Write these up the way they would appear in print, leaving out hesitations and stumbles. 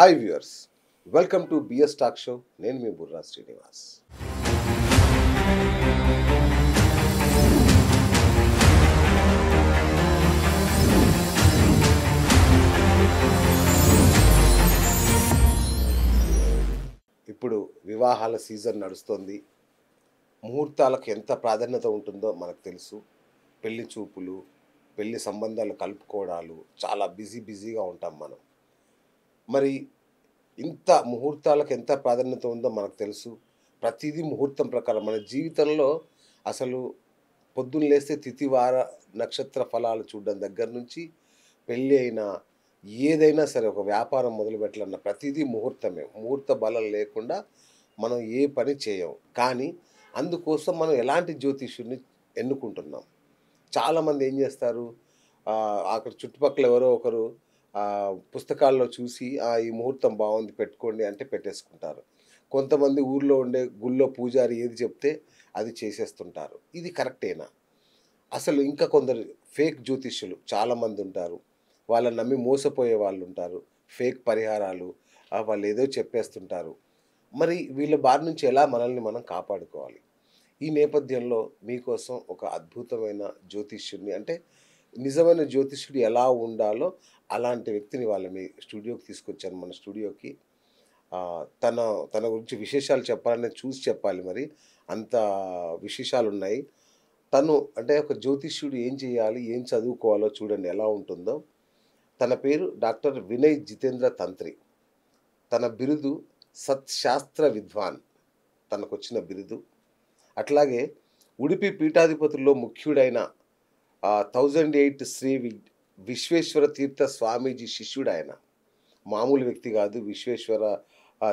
Hi viewers, welcome to BS talk show. నేను మీ బుర్రా శ్రీనివాస్. ఇప్పుడు వివాహాల సీజన్ నడుస్తుంది. ముహూర్తాలకు ఎంత ప్రాధాన్యత ఉంటుందో మనకు తెలుసు. పెళ్లి చూపులు, పెళ్లి సంబంధాలు కలుపుకోవడాలు చాలా బిజీగా ఉంటాం మనం. మరి ఇంత ముహూర్తాలకు ఎంత ప్రాధాన్యత ఉందో మనకు తెలుసు. ప్రతిదీ ముహూర్తం ప్రకారం మన జీవితంలో అసలు పొద్దున్న లేస్తే తిథి వార నక్షత్ర ఫలాలు చూడడం దగ్గర నుంచి పెళ్ళి అయినా ఏదైనా సరే, ఒక వ్యాపారం మొదలు పెట్టాలన్న ప్రతిదీ ముహూర్తమే. ముహూర్త బలం లేకుండా మనం ఏ పని చేయం. కానీ అందుకోసం మనం ఎలాంటి జ్యోతిష్యుడిని ఎన్నుకుంటున్నాం. చాలామంది ఏం చేస్తారు, అక్కడ చుట్టుపక్కల ఎవరో ఒకరు పుస్తకాల్లో చూసి ఈ ముహూర్తం బాగుంది పెట్టుకోండి అంటే పెట్టేసుకుంటారు. కొంతమంది ఊర్లో ఉండే గుళ్ళో పూజారి ఏది చెప్తే అది చేసేస్తుంటారు. ఇది కరెక్టేనా? అసలు ఇంకా కొందరు ఫేక్ జ్యోతిష్యులు చాలామంది ఉంటారు. వాళ్ళని నమ్మి మోసపోయే వాళ్ళు ఉంటారు. ఫేక్ పరిహారాలు వాళ్ళు ఏదో చెప్పేస్తుంటారు. మరి వీళ్ళ బారి నుంచి ఎలా మనల్ని మనం కాపాడుకోవాలి? ఈ నేపథ్యంలో మీకోసం ఒక అద్భుతమైన జ్యోతిష్యుడిని, అంటే నిజమైన జ్యోతిష్యుడు ఎలా ఉండాలో అలాంటి వ్యక్తిని మీ స్టూడియోకి తీసుకొచ్చాను, మన స్టూడియోకి. తన తన గురించి విశేషాలు చెప్పాలని చూసి చెప్పాలి, మరి అంత విశేషాలు ఉన్నాయి. తను అంటే ఒక జ్యోతిష్యుడు ఏం చేయాలి, ఏం చదువుకోవాలో చూడండి ఎలా ఉంటుందో. తన పేరు డాక్టర్ వినయ్ జితేంద్ర తంత్రి. తన బిరుదు సత్శాస్త్ర విద్వాన్, తనకొచ్చిన బిరుదు. అట్లాగే ఉడిపి పీఠాధిపతుల్లో ముఖ్యుడైన 1008 శ్రీ విశ్వేశ్వర తీర్థ స్వామీజీ శిష్యుడు ఆయన. మామూలు వ్యక్తి కాదు. విశ్వేశ్వర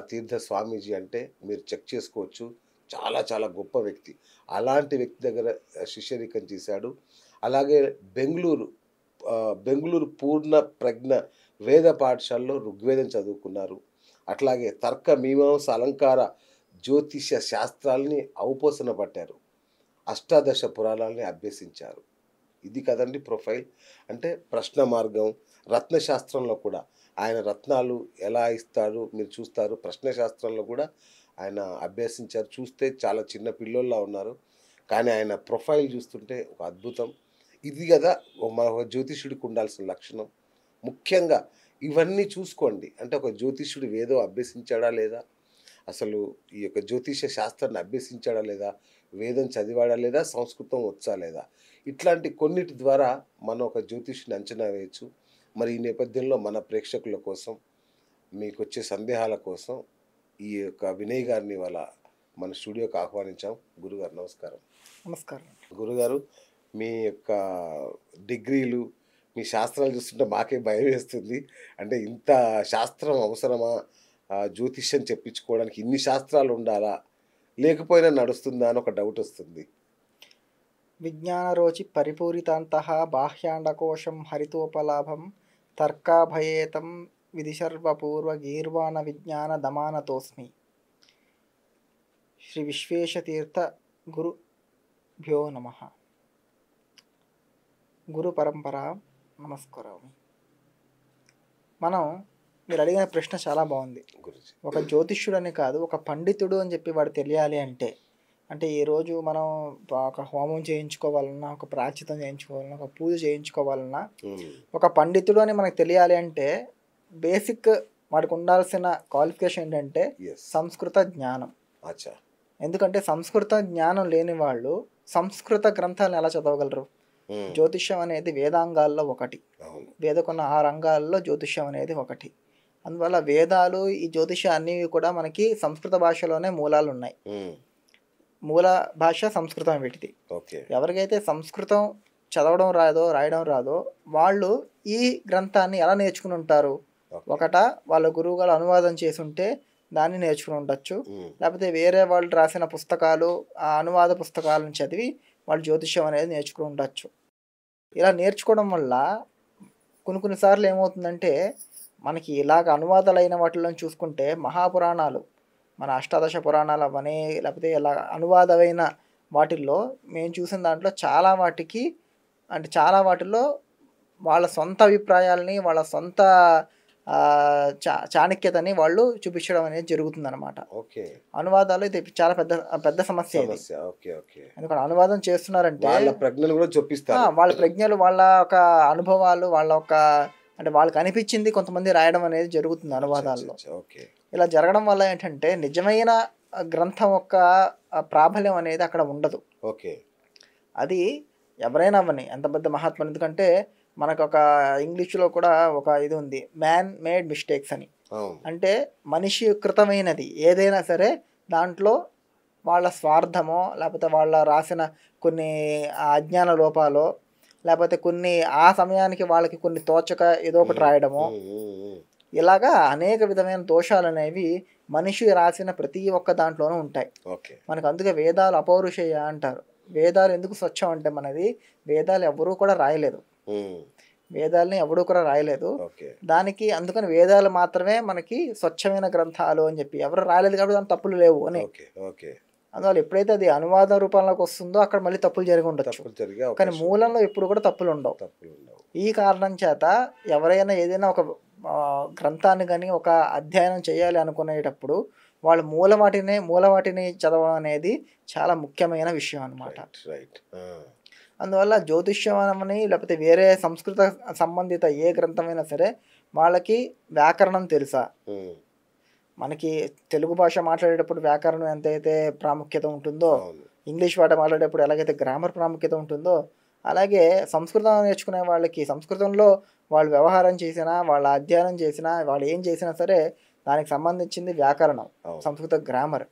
తీర్థ స్వామీజీ అంటే మీరు చెక్ చేసుకోవచ్చు. చాలా చాలా గొప్ప వ్యక్తి. అలాంటి వ్యక్తి దగ్గర శిష్యరికం చేశాడు. అలాగే బెంగుళూరు పూర్ణ ప్రజ్ఞ వేద పాఠశాలలో ఋగ్వేదం చదువుకున్నారు. అట్లాగే తర్క మీమాంస అలంకార జ్యోతిష శాస్త్రాలని ఔపోసన పట్టారు. అష్టాదశ పురాణాలని అభ్యసించారు. ఇది కదండి ప్రొఫైల్. అంటే ప్రశ్న మార్గం, రత్నశాస్త్రంలో కూడా ఆయన రత్నాలు ఎలా ఇస్తాడు మీరు చూస్తారు. ప్రశ్నశాస్త్రంలో కూడా ఆయన అభ్యసించారు. చూస్తే చాలా చిన్న పిల్లోల్లా ఉన్నారు, కానీ ఆయన ప్రొఫైల్ చూస్తుంటే ఒక అద్భుతం. ఇది కదా మన జ్యోతిష్యుడికి ఉండాల్సిన లక్షణం. ముఖ్యంగా ఇవన్నీ చూసుకోండి. అంటే ఒక జ్యోతిష్యుడు వేదం అభ్యసించాడా లేదా, అసలు ఈ యొక్క జ్యోతిష శాస్త్రాన్ని అభ్యసించాడా లేదా, వేదం చదివాడా లేదా, సంస్కృతం వచ్చా లేదా, ఇట్లాంటి కొన్నిటి ద్వారా మనం ఒక జ్యోతిష్యుని అంచనా వేయచ్చు. మరి ఈ నేపథ్యంలో మన ప్రేక్షకుల కోసం, మీకు వచ్చే సందేహాల కోసం ఈ యొక్క వినయ్ గారిని మన స్టూడియోకి ఆహ్వానించాం. గురుగారు నమస్కారం. నమస్కారం. గురుగారు, మీ యొక్క డిగ్రీలు, మీ శాస్త్రాలు చూస్తుంటే మాకే భయం వేస్తుంది. అంటే ఇంత శాస్త్రం అవసరమా? జ్యోతిష్యం చెప్పించుకోవడానికి ఇన్ని శాస్త్రాలు ఉండాలా, లేకపోయినా నడుస్తుందా అని ఒక డౌట్ వస్తుంది. విజ్ఞానరోచి పరిపూరితాంతః బాహ్యాండకోశం హరితోపలాభం తర్కాభయేతం విధిశర్వపూర్వ గీర్వాణ విజ్ఞాన దమానతోస్మి. శ్రీ విశ్వేశతీర్థ గురుభ్యో నమః. గురు పరంపర నమస్కారం. మీరు అడిగిన ప్రశ్న చాలా బాగుంది. గురుజీ, ఒక జ్యోతిష్యుడు అని కాదు, ఒక పండితుడు అని చెప్పి వాడు తెలియాలి అంటే ఈరోజు మనం ఒక హోమం చేయించుకోవాలన్నా, ఒక ప్రాచితం చేయించుకోవాలన్నా, ఒక పూజ చేయించుకోవాలన్నా, ఒక పండితుడు అని మనకు తెలియాలి అంటే బేసిక్ వాడికి ఉండాల్సిన క్వాలిఫికేషన్ ఏంటంటే సంస్కృత జ్ఞానం. ఎందుకంటే సంస్కృత జ్ఞానం లేని వాళ్ళు సంస్కృత గ్రంథాలను ఎలా చదవగలరు? జ్యోతిష్యం అనేది వేదాంగాల్లో ఒకటి. వేదకున్న 6 అంగాల్లో జ్యోతిష్యం అనేది ఒకటి. అందువల్ల వేదాలు, ఈ జ్యోతిష్యం అన్నీ కూడా మనకి సంస్కృత భాషలోనే మూలాలు ఉన్నాయి. మూల భాష సంస్కృతం వీటిది. ఎవరికైతే సంస్కృతం చదవడం రాదో, రాయడం రాదో, వాళ్ళు ఈ గ్రంథాన్ని ఎలా నేర్చుకుని ఉంటారు? వాళ్ళ గురువు గారు అనువాదం చేసి ఉంటే దాన్ని నేర్చుకుని ఉండొచ్చు. లేకపోతే వేరే వాళ్ళు రాసిన పుస్తకాలు, ఆ అనువాద పుస్తకాలను చదివి వాళ్ళు జ్యోతిష్యం అనేది నేర్చుకుని ఉండొచ్చు. ఇలా నేర్చుకోవడం వల్ల కొన్నిసార్లు ఏమవుతుందంటే, మనకి ఇలాగ అనువాదాలైన వాటిలో చూసుకుంటే మహాపురాణాలు, మన అష్టాదశ పురాణాలు అవనే, లేకపోతే ఇలా అనువాదమైన వాటిల్లో మేము చూసిన దాంట్లో చాలా వాటిల్లో వాళ్ళ సొంత అభిప్రాయాలని, వాళ్ళ సొంత చాణక్యతని వాళ్ళు చూపించడం అనేది జరుగుతుందన్నమాట. ఓకే. అనువాదాలు ఇది చాలా పెద్ద పెద్ద సమస్య ఇది. సమస్య. ఓకే. ఓకే. ఎందుకంటే అనువాదం చేస్తున్నారంటే వాళ్ళ ప్రజ్ఞను కూడా చొప్పిస్తారు. వాళ్ళ ప్రజ్ఞలు, వాళ్ళ ఒక అనుభవాలు, వాళ్ళ ఒక అంటే వాళ్ళకి అనిపించింది కొంతమంది రాయడం అనేది జరుగుతుంది అనువాదాల్లో. ఓకే. ఇలా జరగడం వల్ల ఏంటంటే నిజమైన గ్రంథం యొక్క ప్రాబల్యం అనేది అక్కడ ఉండదు. ఓకే. అది ఎవరైనా అవ్వని, ఎంత పెద్ద మహాత్ములు. ఎందుకంటే మనకు ఒక ఇంగ్లీష్లో కూడా ఒక ఇది ఉంది, మ్యాన్ మేడ్ మిస్టేక్స్ అని. అంటే మనిషి కృతమైనది ఏదైనా సరే దాంట్లో వాళ్ళ స్వార్థమో, లేకపోతే వాళ్ళ రాసిన కొన్ని అజ్ఞాన లోపాలో, లేకపోతే కొన్ని ఆ సమయానికి వాళ్ళకి కొన్ని తోచక ఏదో ఒకటి రాయడమో, ఇలాగా అనేక విధమైన దోషాలు అనేవి మనిషి రాసిన ప్రతి ఒక్క దాంట్లోనూ ఉంటాయి. మనకు అందుకే వేదాలు అపౌరుషేయ అంటారు. వేదాలు ఎందుకు స్వచ్ఛం అంటే మనది వేదాలు ఎవరూ కూడా రాయలేదు, వేదాలని ఎవడూ కూడా రాయలేదు. దానికి అందుకని వేదాలు మాత్రమే మనకి స్వచ్ఛమైన గ్రంథాలు అని చెప్పి ఎవరు రాయలేదు కాబట్టి దాని తప్పులు లేవు అని. అందువల్ల ఎప్పుడైతే అది అనువాద రూపంలోకి వస్తుందో అక్కడ మళ్ళీ తప్పులు జరిగి ఉండొచ్చు, కానీ మూలంలో ఎప్పుడు కూడా తప్పులు ఉండవు. ఈ కారణం చేత ఎవరైనా ఏదైనా ఒక గ్రంథాన్ని కానీ ఒక అధ్యయనం చేయాలి అనుకునేటప్పుడు వాళ్ళు మూలవాటిని చదవడం అనేది చాలా ముఖ్యమైన విషయం అన్నమాట. అందువల్ల జ్యోతిష్యం అని లేకపోతే వేరే సంస్కృత సంబంధిత ఏ గ్రంథమైనా సరే వాళ్ళకి వ్యాకరణం తెలుసా? మనకి తెలుగు భాష మాట్లాడేటప్పుడు వ్యాకరణం ఎంతైతే ప్రాముఖ్యత ఉంటుందో, ఇంగ్లీష్ భాష మాట్లాడేటప్పుడు ఎలాగైతే గ్రామర్ ప్రాముఖ్యత ఉంటుందో, అలాగే సంస్కృతం నేర్చుకునే వాళ్ళకి సంస్కృతంలో వాళ్ళు వ్యవహారం చేసినా, వాళ్ళ అధ్యయనం చేసినా, వాళ్ళు ఏం చేసినా సరే దానికి సంబంధించింది వ్యాకరణం, సంస్కృత గ్రామర్.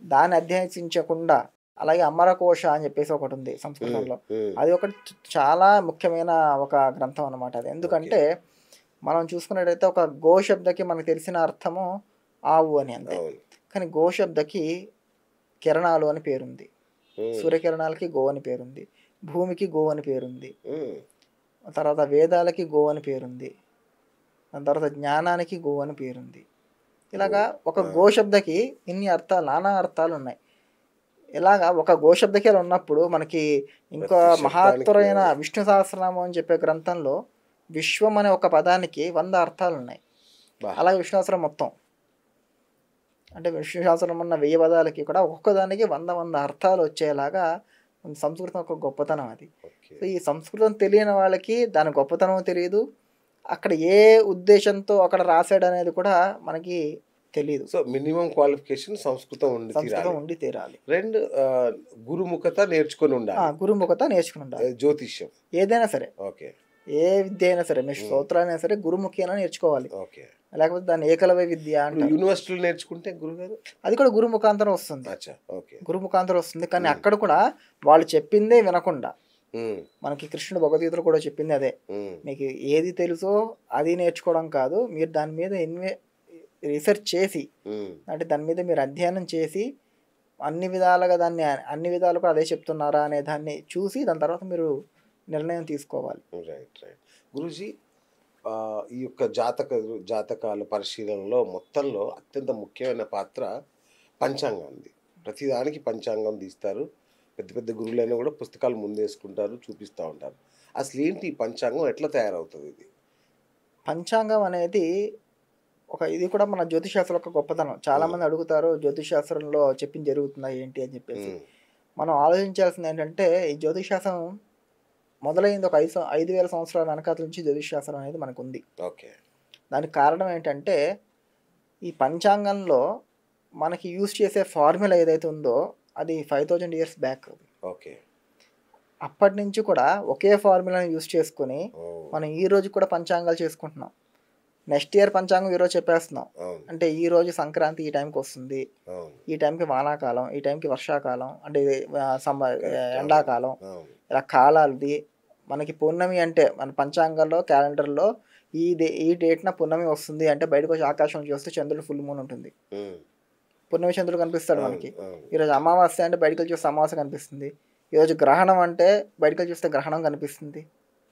దాన్ని అధ్యయించకుండా అలాగే అమరకోశ అని చెప్పేసి ఒకటి ఉంది సంస్కృతంలో, అది ఒకటి చాలా ముఖ్యమైన ఒక గ్రంథం అన్నమాట. అది ఎందుకంటే మనం చూసుకున్నట్టయితే ఒక గో శబ్దకి మనకు తెలిసిన అర్థము ఆవు అని అంతే, కానీ గో శబ్దకి కిరణాలు అని పేరుంది, సూర్యకిరణాలకి గో అని పేరుంది, భూమికి గో అని పేరుంది, తర్వాత వేదాలకి గో అని పేరుంది, దాని తర్వాత జ్ఞానానికి గో అని పేరుంది. ఇలాగా ఒక గో శబ్దకి ఇన్ని అర్థాలు, నానా అర్థాలు ఉన్నాయి. ఇలాగా ఒక గోశబ్దకి ఉన్నప్పుడు మనకి ఇంకో మహత్తరమైన విష్ణు సహస్రనామం అని చెప్పే గ్రంథంలో విశ్వం అనే ఒక పదానికి 100 అర్థాలు ఉన్నాయి. అలాగే విష్ణు సహస్రం మొత్తం అంటే విష్ణు సహస్రం ఉన్న 1000 పదాలకి కూడా ఒక్కొక్కదానికి 100 అర్థాలు వచ్చేలాగా సంస్కృతం ఒక గొప్పతనం అది. సో ఈ సంస్కృతం తెలియని వాళ్ళకి దాని గొప్పతనం తెలియదు, అక్కడ ఏ ఉద్దేశంతో అక్కడ రాశాడు అనేది కూడా మనకి తెలియదు. సో మినిమం క్వాలిఫికేషన్ సంస్కృతం ఉండి తీరాలి. 2 గురుముఖత నేర్చుకుని ఉండాలి. గురుముఖత నేర్చుకుని ఉండాలి. జ్యోతిష్యం ఏదైనా సరే, ఓకే, ఏ విద్య అయినా సరే, మీ స్తోత్రాలైనా సరే గురుముఖి అయినా నేర్చుకోవాలి. ఓకే, లేకపోతే దాన్ని ఏకలవ్య విద్య అంటే యూనివర్సిటీలో నేర్చుకుంటే గురుగారు అది కూడా గురుముఖాంతరం వస్తుంది. గురుముఖాంతరం వస్తుంది, కానీ అక్కడ కూడా వాళ్ళు చెప్పిందే వినకుండా, మనకి కృష్ణుడు భగవద్గీతలో కూడా చెప్పింది అదే, మీకు ఏది తెలుసో అది నేర్చుకోవడం కాదు, మీరు దాని మీద రీసెర్చ్ చేసి అంటే దాని మీద మీరు అధ్యయనం చేసి అన్ని విధాలుగా దాన్ని అన్ని విధాలు కూడా అదే చెప్తున్నారా అనే దాన్ని చూసి దాని తర్వాత మీరు నిర్ణయం తీసుకోవాలి. రైట్ రైట్ గురూజీ, ఈ యొక్క జాతకాల పరిశీలనలో మొత్తంలో అత్యంత ముఖ్యమైన పాత్ర పంచాంగాన్ని. ప్రతిదానికి పంచాంగం తీస్తారు, పెద్ద పెద్ద గురువులైనా కూడా పుస్తకాలు ముందేసుకుంటారు, చూపిస్తూ ఉంటారు. అసలు ఏంటి పంచాంగం, ఎట్లా తయారవుతుంది ఇది? పంచాంగం అనేది ఇది కూడా మన జ్యోతిషాస్త్రం యొక్క గొప్పతనం. చాలామంది అడుగుతారు జ్యోతిషాస్త్రంలో చెప్పింది జరుగుతుందా ఏంటి అని చెప్పేసి. మనం ఆలోచించాల్సింది ఏంటంటే ఈ జ్యోతిషాస్త్రం మొదలైంది ఒక 5000 సంవత్సరాల వెనకాల నుంచి జ్యోతిషాస్త్రం అనేది మనకు ఉంది. ఓకే, దానికి కారణం ఏంటంటే ఈ పంచాంగంలో మనకి యూజ్ చేసే ఫార్ములా ఏదైతే ఉందో అది 5000 years బ్యాక్. ఓకే, అప్పటి నుంచి కూడా ఒకే ఫార్ములాని యూజ్ చేసుకుని మనం ఈ రోజు కూడా పంచాంగాలు చేసుకుంటున్నాం. నెక్స్ట్ ఇయర్ పంచాంగం ఈరోజు చెప్పేస్తున్నాం అంటే ఈ రోజు సంక్రాంతి ఈ టైంకి వస్తుంది, ఈ టైంకి వానాకాలం, ఈ టైంకి వర్షాకాలం, అంటే ఎండాకాలం, ఇలా కాలాలది. మనకి పున్నమి అంటే మన పంచాంగంలో క్యాలెండర్లో ఈ డేట్న పున్నమి వస్తుంది అంటే బయటకు వచ్చి ఆకాశం చూస్తే చంద్రుడు ఫుల్ మూన్ ఉంటుంది, పున్నమి చంద్రుడు కనిపిస్తాడు మనకి. ఈరోజు అమావాస్య అంటే బయటకు చూస్తే అమావాస్య కనిపిస్తుంది, ఈరోజు గ్రహణం అంటే బయటకు చూస్తే గ్రహణం కనిపిస్తుంది.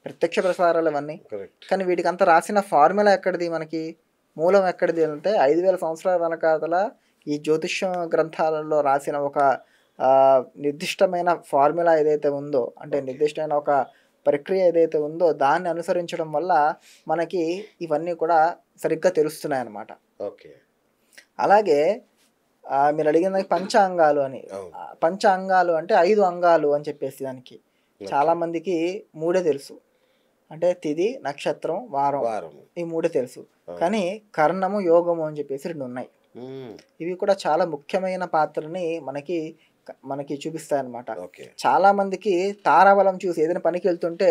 ప్రత్యక్ష ప్రసారాలు ఇవన్నీ. కానీ వీటికి అంతా రాసిన ఫార్ములా ఎక్కడిది, మనకి మూలం ఎక్కడిది అంటే 5000 సంవత్సరాల వెనకాల ఈ జ్యోతిష్య గ్రంథాలలో రాసిన ఒక నిర్దిష్టమైన ఫార్ములా ఏదైతే ఉందో, అంటే నిర్దిష్టమైన ఒక ప్రక్రియ ఏదైతే ఉందో దాన్ని అనుసరించడం వల్ల మనకి ఇవన్నీ కూడా సరిగ్గా తెలుస్తున్నాయి అన్నమాట. ఓకే. అలాగే మీరు అడిగిన పంచాంగాలు అని. అవును. పంచాంగాలు అంటే 5 అంగాలు అని చెప్పేసి దానికి. చాలా మందికి 3 తెలుసు. అంటే తిథి, నక్షత్రం, వారం వారం. ఈ 3 తెలుసు. అవును. కానీ కర్ణము, యోగము అని చెప్పేసి 2 ఉన్నాయి. ఇవి కూడా చాలా ముఖ్యమైన పాత్రని మనకి చూపిస్తాయన్నమాట. ఓకే. చాలా మందికి తారాబలం చూసి ఏదైనా పనికి వెళ్తుంటే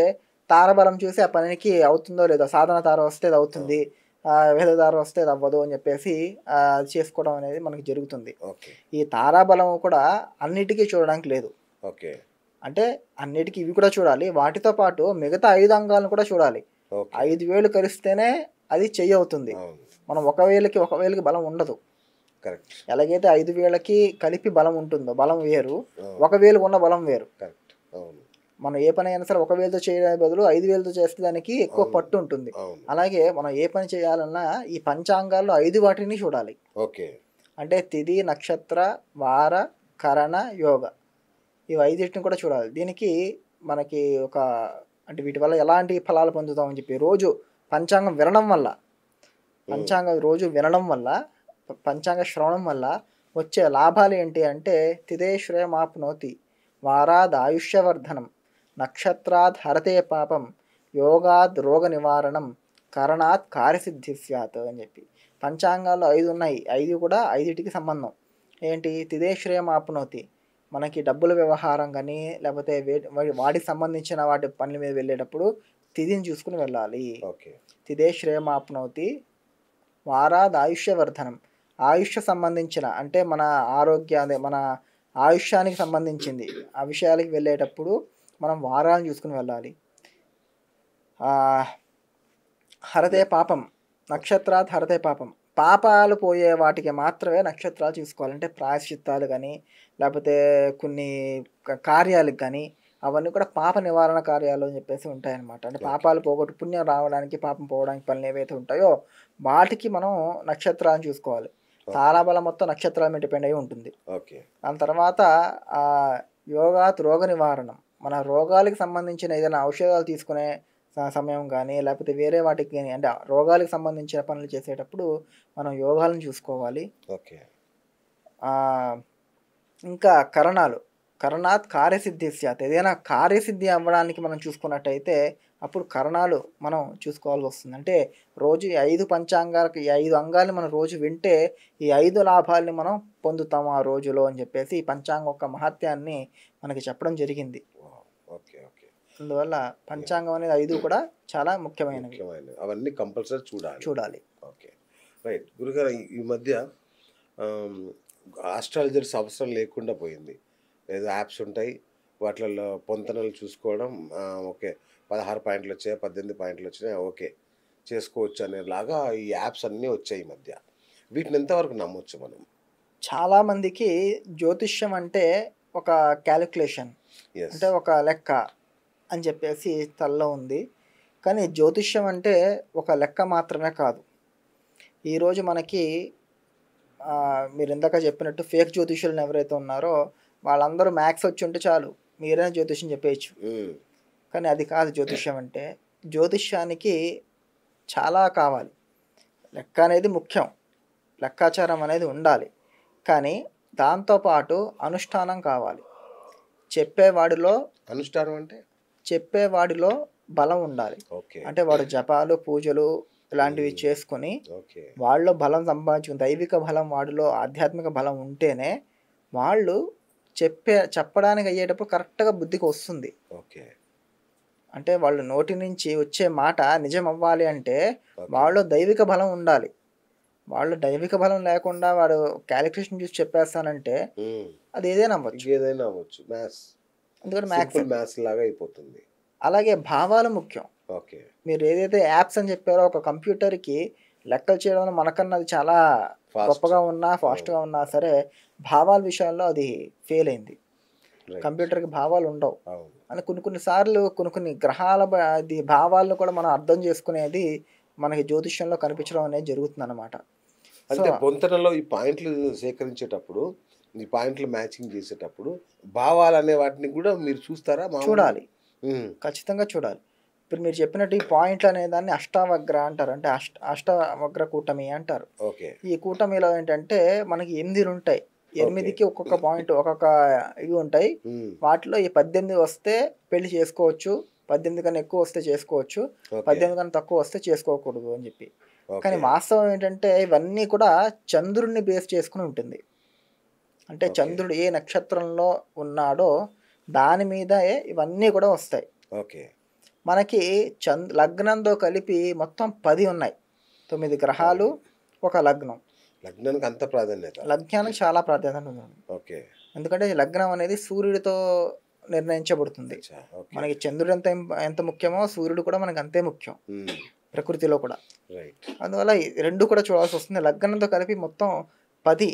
తారాబలం చూసి ఆ పనికి అవుతుందో లేదో, సాధన తార వస్తే అది అవుతుంది, వేద తార వస్తే అది అవ్వదు అని చెప్పేసి అది చేసుకోవడం అనేది మనకి జరుగుతుంది. ఓకే. ఈ తారాబలం కూడా అన్నిటికీ చూడడానికి లేదు. ఓకే. అంటే అన్నిటికీ ఇవి కూడా చూడాలి, వాటితో పాటు మిగతా 5 అంగాలను కూడా చూడాలి. ఓకే. 5 వేలు కలిస్తేనే అది చెయ్యి అవుతుంది. అవును. మనం ఒక వేలకి బలం ఉండదు. కరెక్ట్. ఎలాగైతే 5 వేలకి కలిపి బలం ఉంటుందో బలం వేరు, అవును. ఒక వేలుకు ఉన్న బలం వేరు. కరెక్ట్. అవును. మనం ఏ పని అయినా సరే ఒక వేలుతో చేయడానికి బదులు 5 వేలతో చేస్తే దానికి ఎక్కువ అవును. పట్టు ఉంటుంది. అవును. అలాగే మనం ఏ పని చేయాలన్నా ఈ పంచాంగాల్లో 5 వాటిని చూడాలి. ఓకే. అంటే తిథి, నక్షత్ర, వార, కరణ, యోగ ఈ 5టిని కూడా చూడాలి. దీనికి మనకి అంటే వీటి వల్ల ఎలాంటి ఫలాలు పొందుతామని చెప్పి రోజు పంచాంగం వినడం వల్ల, పంచాంగం రోజు వినడం వల్ల, పంచాంగ శ్రవణం వల్ల వచ్చే లాభాలు ఏంటి అంటే తిథేశ్వరమాప్నోతి, వారాద్ ఆయుష్యవర్ధనం, నక్షత్రాద్ హరతే పాపం, యోగాద్ రోగ నివారణం, కరణాత్ కార్యసిద్ధి స్యాత్ అని చెప్పి. పంచాంగాల్లో 5 ఉన్నాయి. 5 కూడా 5టికి సంబంధం. ఏంటి? తిథేశ్వరమాప్నోతి మనకి డబ్బుల వ్యవహారం కానీ లేకపోతే వాటికి సంబంధించిన వాటి పనుల మీద వెళ్ళేటప్పుడు తిథిని చూసుకుని వెళ్ళాలి. ఓకే. తిథేశ్వరమాప్నోతి, వారాద్ ఆయుష్యవర్ధనం ఆయుష్య సంబంధించిన అంటే మన మన ఆయుష్యానికి సంబంధించింది ఆ విషయాలకి వెళ్ళేటప్పుడు మనం వారాలను చూసుకుని వెళ్ళాలి. హరతే పాపం, నక్షత్రాత్ హరతే పాపం, పాపాలు పోయే వాటికి మాత్రమే నక్షత్రాలు చూసుకోవాలంటే ప్రాయశ్చిత్తాలు కానీ లేకపోతే కొన్ని కార్యాలకు కానీ అవన్నీ కూడా పాప నివారణ కార్యాలు అని చెప్పేసి ఉంటాయన్నమాట. అంటే పాపాలు పోగొట్టు పుణ్యం రావడానికి పాపం పోవడానికి పనులు ఏవైతే ఉంటాయో వాటికి మనం నక్షత్రాలను చూసుకోవాలి. తారాబలం మొత్తం నక్షత్రాల మీద డిపెండ్ అయి ఉంటుంది. ఓకే. దాని తర్వాత యోగాత్ రోగ నివారణం మన రోగాలకు సంబంధించిన ఏదైనా ఔషధాలు తీసుకునే సమయం కానీ లేకపోతే వేరే వాటికి కానీ అంటే రోగాలకు సంబంధించిన పనులు చేసేటప్పుడు మనం యోగాలను చూసుకోవాలి. ఓకే. ఇంకా కరణాత్ కార్యసిద్ధి స్యాత్ ఏదైనా కార్యసిద్ధి అవ్వడానికి మనం చూసుకున్నట్టయితే అప్పుడు కరణాలు మనం చూసుకోవాల్సి వస్తుంది. అంటే రోజు ఈ 5 పంచాంగాలకు ఈ 5 అంగాల్ని మనం రోజు వింటే ఈ 5 లాభాలని మనం పొందుతాము ఆ రోజులో అని చెప్పేసి ఈ పంచాంగం యొక్క మహత్యాన్ని మనకి చెప్పడం జరిగింది. ఓకే. ఓకే. అందువల్ల పంచాంగం అనేది 5 కూడా చాలా ముఖ్యమైనవి. అవన్నీ కంపల్సరీ చూడాలి. ఓకే. రైట్. గురుగారు, ఈ మధ్య ఆస్ట్రాలజర్స్ అవసరం లేకుండా పోయింది. ఏదో యాప్స్ ఉంటాయి, వాటిల్లో పొంతనలు చూసుకోవడం, ఓకే 16 పాయింట్లు వచ్చాయి, 18 పాయింట్లు వచ్చినాయి, ఓకే చేసుకోవచ్చు అనేలాగా ఈ యాప్స్ అన్నీ వచ్చాయి ఈ మధ్య. వీటిని ఎంతవరకు నమ్మొచ్చు మనం? చాలామందికి జ్యోతిష్యం అంటే ఒక క్యాలిక్యులేషన్, అంటే ఒక లెక్క అని చెప్పేసి తల్లో ఉంది. కానీ జ్యోతిష్యం అంటే ఒక లెక్క మాత్రమే కాదు. ఈరోజు మనకి మీరు ఇందాక చెప్పినట్టు ఫేక్ జ్యోతిష్యులను ఎవరైతే ఉన్నారో వాళ్ళందరూ మ్యాథ్స్ వచ్చి ఉంటే చాలు మీరైనా జ్యోతిష్యం చెప్పేయచ్చు. కానీ అది కాదు జ్యోతిష్యం అంటే. జ్యోతిష్యానికి చాలా కావాలి. లెక్క అనేది ముఖ్యం, లెక్కాచారం అనేది ఉండాలి. కానీ దాంతోపాటు అనుష్ఠానం కావాలి. చెప్పేవాడిలో బలం ఉండాలి. అంటే వాడు జపాలు పూజలు ఇలాంటివి చేసుకొని వాళ్ళలో బలం సంపాదించుకుని దైవిక బలం వాడిలో ఆధ్యాత్మిక బలం ఉంటేనే వాళ్ళు చెప్పడానికి అయ్యేటప్పుడు కరెక్ట్గా బుద్ధికి వస్తుంది. అంటే వాళ్ళు నోటి నుంచి వచ్చే మాట నిజం అవ్వాలి అంటే వాళ్ళలో దైవిక బలం ఉండాలి. వాళ్ళు దైవిక బలం లేకుండా వాడు క్యాలిక్యులేషన్ చూసి చెప్పేస్తానంటే అది ఏదైనా అవ్వచ్చు. అందుకని మ్యాథ్స్ లాగా అయిపోతుంది. అలాగే భావాలు ముఖ్యం. మీరు ఏదైతే యాప్స్ అని చెప్పారో ఒక కంప్యూటర్కి లెక్కలు చేయడంలో మనకన్నా అది చాలా గొప్పగా ఉన్నా ఫాస్ట్గా ఉన్నా సరే భావాల విషయాల్లో అది ఫెయిల్ అయింది. కంప్యూటర్కి భావాలు ఉండవు అని కొన్నిసార్లు కొన్ని గ్రహాల భావాలను కూడా మనం అర్థం చేసుకునేది మనకి జ్యోతిష్యంలో కనిపించడం అనేది జరుగుతుంది అన్నమాట. అంటే పొంతనలో ఈ పాయింట్లు సేకరించేటప్పుడు, ఈ పాయింట్లు మ్యాచింగ్ చేసేటప్పుడు భావాలు అనే వాటిని కూడా మీరు చూస్తారా? చూడాలి, ఖచ్చితంగా చూడాలి. ఇప్పుడు మీరు చెప్పినట్టు ఈ పాయింట్లు అనే దాన్ని అష్టావగ్ర అంటారు, అంటే అష్టవగ్ర కూటమి అంటారు. ఓకే. ఈ కూటమిలో ఏంటంటే మనకి 8 ఉంటాయి. 8కి ఒక్కొక్క పాయింట్ ఒక్కొక్క ఇవి ఉంటాయి. వాటిలో ఈ 18 వస్తే పెళ్లి చేసుకోవచ్చు, 18 కన్నా ఎక్కువ వస్తే చేసుకోవచ్చు, 18 కన్నా తక్కువ వస్తే చేసుకోకూడదు అని చెప్పి. కానీ వాస్తవం ఏంటంటే ఇవన్నీ కూడా చంద్రుడిని బేస్ చేసుకుని ఉంటుంది. అంటే చంద్రుడు ఏ నక్షత్రంలో ఉన్నాడో దాని మీదే ఇవన్నీ కూడా వస్తాయి. ఓకే. మనకి లగ్నంతో కలిపి మొత్తం 10 ఉన్నాయి. 9 గ్రహాలు, ఒక లగ్నం. లగ్నానికి అంత ప్రాధాన్యత? లగ్నానికి చాలా ప్రాధాన్యత ఉంది. ఓకే. ఎందుకంటే లగ్నం అనేది సూర్యుడితో నిర్ణయించబడుతుంది. మనకి చంద్రుడు ఎంత ముఖ్యమో సూర్యుడు కూడా మనకి అంతే ముఖ్యం ప్రకృతిలో కూడా. అందువల్ల రెండు కూడా చూడాల్సి వస్తుంది. లగ్నంతో కలిపి మొత్తం 10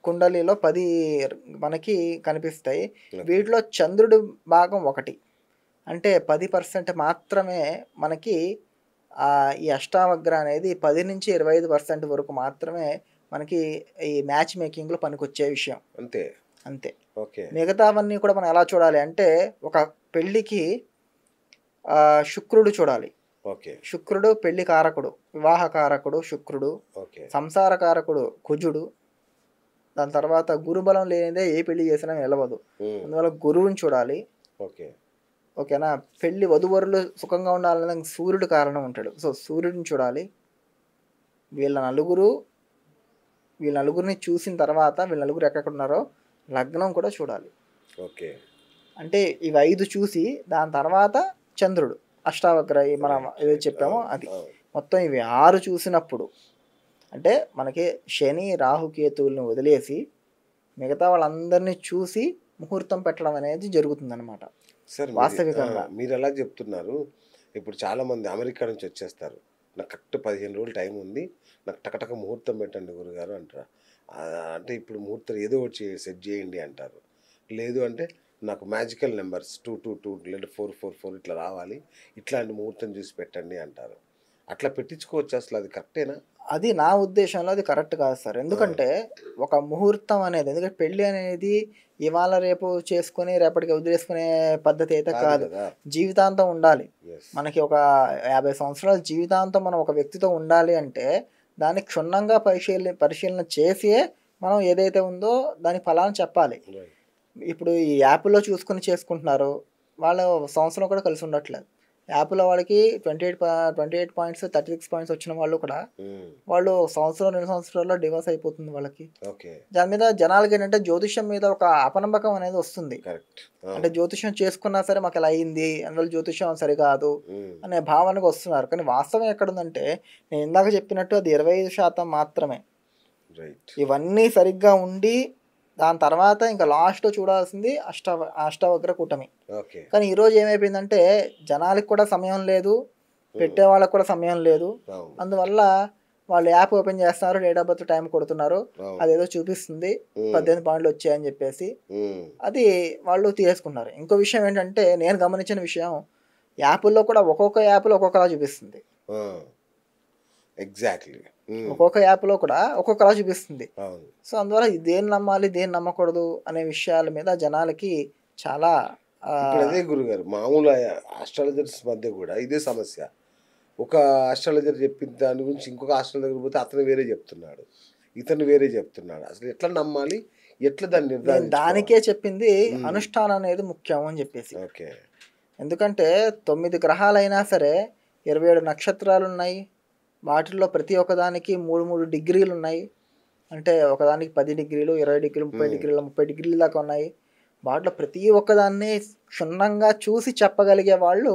కుండలిలో 10 మనకి కనిపిస్తాయి. వీటిలో చంద్రుడు భాగం 1, అంటే 10% మాత్రమే మనకి ఈ అష్టావగ్ర అనేది 10 నుంచి 25% వరకు మాత్రమే మనకి ఈ మ్యాచ్ మేకింగ్లో పనికొచ్చే విషయం. అంతే అంతే. ఓకే. మిగతావన్నీ కూడా మనం ఎలా చూడాలి అంటే, ఒక పెళ్ళికి శుక్రుడు చూడాలి. ఓకే. శుక్రుడు పెళ్లి కారకుడు, వివాహ కారకుడు శుక్రుడు. ఓకే. సంసార కారకుడు కుజుడు. దాని తర్వాత గురుబలం లేనిదే ఏ పెళ్లి చేసినా నిలవదు. అందువల్ల గురువుని చూడాలి. ఓకే. ఓకేనా. పెళ్లి వధువరులు సుఖంగా ఉండాలనే సూర్యుడు కారణం ఉంటాడు. సో సూర్యుడిని చూడాలి. వీళ్ళ నలుగురిని చూసిన తర్వాత వీళ్ళ నలుగురు ఎక్కడ ఉన్నారో లగ్నం కూడా చూడాలి. ఓకే. అంటే ఇవి 5 చూసి దాని తర్వాత చంద్రుడు అష్టావగ్ర మనం ఏదో చెప్పామో అది మొత్తం ఇవి 6 చూసినప్పుడు, అంటే మనకి శని రాహుకేతువులను వదిలేసి మిగతా వాళ్ళందరినీ చూసి ముహూర్తం పెట్టడం అనేది జరుగుతుంది అనమాట. వాస్తవికంగా మీరు ఎలా చెప్తున్నారు, ఇప్పుడు చాలామంది అమెరికా నుంచి వచ్చేస్తారు, నాకు కరెక్ట్ 15 రోజులు టైం ఉంది, నాకు టకటక ముహూర్తం పెట్టండి గురుగారు అంటారు. అంటే ఇప్పుడు ముహూర్తం ఏదో ఒకటి సెట్ చేయండి అంటారు. లేదు అంటే నాకు మ్యాజికల్ నెంబర్స్ 222 లేదా 444 ఇట్లా రావాలి, ఇట్లాంటి ముహూర్తం చూసి పెట్టండి అంటారు. అట్లా పెట్టించుకోవచ్చు, అసలు అది కరెక్టేనా? అది నా ఉద్దేశంలో అది కరెక్ట్ కాదు సార్. ఎందుకంటే ఒక ముహూర్తం అనేది, ఎందుకంటే పెళ్ళి అనేది ఇవాళ రేపు చేసుకుని రేపటికి వదిలేసుకునే పద్ధతి అయితే కాదు. జీవితాంతం ఉండాలి. మనకి ఒక 50 సంవత్సరాల జీవితాంతం మనం ఒక వ్యక్తితో ఉండాలి అంటే దాన్ని క్షుణ్ణంగా పరిశీలన చేసి మనం ఏదైతే ఉందో దాని ఫలాన్ని చెప్పాలి. ఇప్పుడు ఈ యాప్లో చూసుకుని చేసుకుంటున్నారు, వాళ్ళు సంవత్సరం కూడా కలిసి ఉండట్లేదు. యాప్లో వాళ్ళకి 28 పాయింట్స్ 36 పాయింట్స్ వచ్చిన వాళ్ళు కూడా వాళ్ళు సంవత్సరం 2 సంవత్సరాల్లో డివోర్స్ అయిపోతుంది వాళ్ళకి. దాని మీద జనాలకి ఏంటంటే జ్యోతిష్యం మీద ఒక అపనమ్మకం అనేది వస్తుంది. అంటే జ్యోతిష్యం చేసుకున్నా సరే మాకు ఇలా అయింది, అందువల్ల జ్యోతిష్యం సరికాదు అనే భావనకు వస్తున్నారు. కానీ వాస్తవం ఎక్కడుందంటే నేను ఇందాక చెప్పినట్టు అది 25% మాత్రమే. ఇవన్నీ సరిగ్గా ఉండి దాని తర్వాత ఇంకా లాస్ట్లో చూడాల్సింది అష్టావగ్ర కూటమి. కానీ ఈరోజు ఏమైపోయిందంటే జనాలకు కూడా సమయం లేదు, పెట్టే వాళ్ళకు కూడా సమయం లేదు. అందువల్ల వాళ్ళు యాప్ ఓపెన్ చేస్తున్నారు, డేట్ ఆఫ్ బర్త్ టైం కొడుతున్నారు, అదేదో చూపిస్తుంది 18 పాయింట్లు వచ్చాయని చెప్పేసి అది వాళ్ళు తీసుకున్నారు. ఇంకో విషయం ఏంటంటే నేను గమనించిన విషయం, యాప్ల్లో కూడా ఒక్కొక్క యాప్లో ఒక్కొక్కలా చూపిస్తుంది. ఎగ్జాక్ట్లీ. ఒక్కొక్క యాప్లో కూడా ఒక్కొక్కలా చూపిస్తుంది. సో అందువల్ల దేన్ని నమ్మాలి దేన్ని నమ్మకూడదు అనే విషయాల మీద జనాలకి చాలా అదే గురుగారు, మామూలు ఆస్ట్రాలజర్స్ మధ్య కూడా ఇదే సమస్య. ఒక ఆస్ట్రాలజర్ చెప్పిన దాని గురించి ఇంకొక ఆస్ట్రాలజర్ పోతే అతను వేరే చెప్తున్నాడు, ఇతను వేరే చెప్తున్నాడు. అసలు ఎట్లా నమ్మాలి, ఎట్లా దాన్ని నిర్ధారించాలి? దానికే చెప్పింది అనుష్ఠానం అనేది ముఖ్యం అని చెప్పేసి. ఓకే. ఎందుకంటే 9 గ్రహాలైనా సరే 27 నక్షత్రాలు ఉన్నాయి. వాటిల్లో ప్రతి ఒక్కదానికి 3 డిగ్రీలు ఉన్నాయి. అంటే ఒకదానికి 10 డిగ్రీలు, 20 డిగ్రీలు, 30 డిగ్రీలు, 30 డిగ్రీల దాకా ఉన్నాయి. వాటిలో ప్రతి ఒక్కదాన్ని క్షుణ్ణంగా చూసి చెప్పగలిగే వాళ్ళు,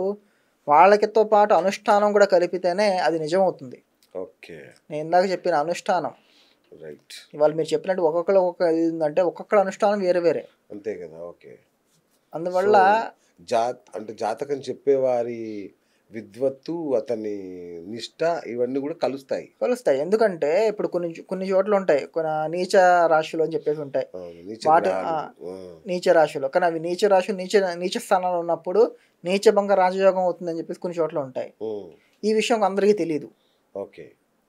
వాళ్ళకితో పాటు అనుష్ఠానం కూడా కలిపితేనే అది నిజమవుతుంది. ఓకే. నేను ఇందాక చెప్పిన అనుష్ఠానం ఇవాళ మీరు చెప్పినట్టు ఒక్కొక్కరు అంటే ఒక్కొక్కరు అనుష్ఠానం వేరే వేరే. అంతే కదా. ఓకే. అందువల్ల అంటే జాతకం చెప్పేవారి విద్వత్తు, అతని నిష్ఠ ఇవన్నీ కూడా కలుస్తాయి. ఎందుకంటే ఇప్పుడు కొన్ని చోట్ల ఉంటాయి, కొన్ని నీచ రాశులు అని చెప్పేసి ఉంటాయి. వాటి నీచ రాశులు, కానీ అవి నీచ రాశులు నీచ స్థానంలో ఉన్నప్పుడు నీచభంగ రాజయోగం అవుతుందని చెప్పేసి కొన్ని చోట్ల ఉంటాయి. ఈ విషయం అందరికీ తెలియదు. ఓకే.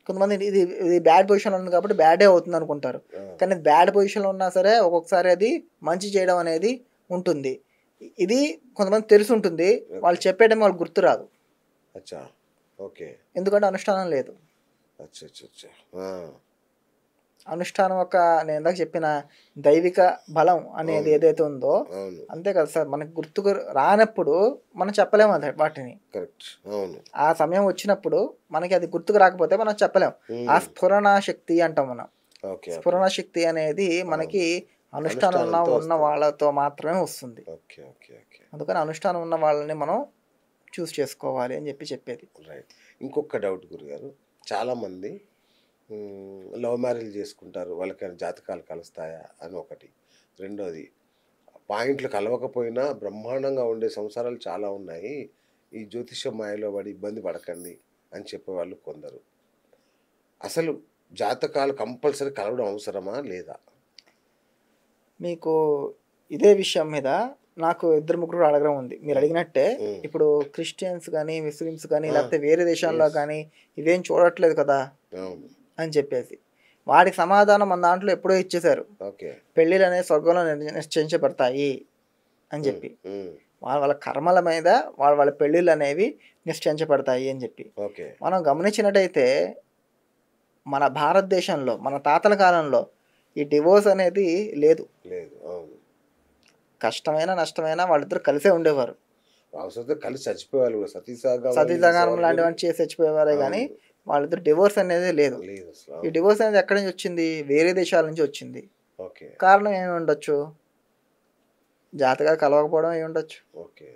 కొంతమంది ఇది బ్యాడ్ పొజిషన్లో ఉంది కాబట్టి బ్యాడే అవుతుంది అనుకుంటారు. కానీ బ్యాడ్ పొజిషన్లో ఉన్నా సరే ఒక్కొక్కసారి అది మంచి చేయడం అనేది ఉంటుంది. ఇది కొంతమంది తెలిసి ఉంటుంది, వాళ్ళు చెప్పేయడం వాళ్ళకి గుర్తురాదు. అచ్చా. ఓకే. ఎందుకంటే అనుష్ఠానం లేదు. అచ్చా అచ్చా అచ్చా. ఆ, అనుష్ఠానం ఒక నేను ఇందాక చెప్పిన దైవిక బలం అనేది అవును ఏదైతే ఉందో అవును. అంతే కదా సార్. మనకు గుర్తుకు రానప్పుడు మనం చెప్పలేము అది వాటిని. కరెక్ట్. అవును. ఆ సమయం వచ్చినప్పుడు మనకి అది గుర్తుకు రాకపోతే మనం చెప్పలేం. ఆ ఉమ్, స్ఫురణ శక్తి అంటాం మనం. Okay okay. స్ఫురణ శక్తి అనేది మనకి అవును. అనుష్ఠానం అనుష్ఠానంతో ఉన్న వస్తుంది. వాళ్ళతో మాత్రమే వస్తుంది. Okay okay okay. అందుకని అనుష్ఠానం ఉన్న వాళ్ళని మనం చూస్ చేసుకోవాలి అని చెప్పేది. రైట్. ఇంకొక డౌట్ గురుగారు. చాలామంది లవ్ మ్యారేజ్ చేసుకుంటారు. వాళ్ళకి జాతకాలు కలుస్తాయా అని ఒకటి. రెండోది, పాయింట్లు కలవకపోయినా బ్రహ్మాండంగా ఉండే సంసారాలు చాలా ఉన్నాయి. ఈ జ్యోతిష్య మాయలో పడి ఇబ్బంది పడకండి అని చెప్పేవాళ్ళు కొందరు. అసలు జాతకాలు కంపల్సరీ కలవడం అవసరమా లేదా? మీకు ఇదే విషయం మీద నాకు ఇద్దరు ముగ్గురు అడగడం ఉంది. మీరు హ్మ్. అడిగినట్టే హ్మ్. ఇప్పుడు క్రిస్టియన్స్ కానీ ముస్లిమ్స్ కానీ ఆ! లేకపోతే వేరే దేశాల్లో యెస్. కానీ ఇవేం చూడట్లేదు కదా అవును. అని చెప్పేసి వాడికి సమాధానం మన దాంట్లో ఎప్పుడో ఇచ్చేశారు. ఓకే. పెళ్ళిళ్ళు అనేవి స్వర్గంలో నిశ్చయించబడతాయి అని హ్మ్. చెప్పి. హ్మ్. వాళ్ళ వాళ్ళ కర్మల మీద వాళ్ళ వాళ్ళ పెళ్ళిళ్ళు అనేవి నిశ్చయించబడతాయి అని చెప్పి. ఓకే. మనం గమనించినట్టయితే మన భారతదేశంలో మన తాతల కాలంలో ఈ డివోర్స్ అనేది లేదు. లేదు. అవును. కష్టమైనా నష్టమైనా వాళ్ళిద్దరూ కలిసే ఉండేవారు. అవసరమైతే కలిసి చచ్చిపోయేవాళ్ళు కూడా. సతీసహగమనం సతీసహగమనం చేసేవాళ్ళు వేరు. లాంటివన్నీ చేసి చచ్చిపోయేవారే గానీ అవును. వాళ్ళిద్దరు డివోర్స్ అనేది లేదు. లేదసలు. ఈ అవును. డివోర్స్ అనేది ఎక్కడి నుంచి వచ్చింది? వేరే దేశాల నుంచి వచ్చింది. ఓకే. కారణం ఏమి ఉండొచ్చు? జాతకాలు కలవకపోవడం అయి ఉండొచ్చు. ఓకే.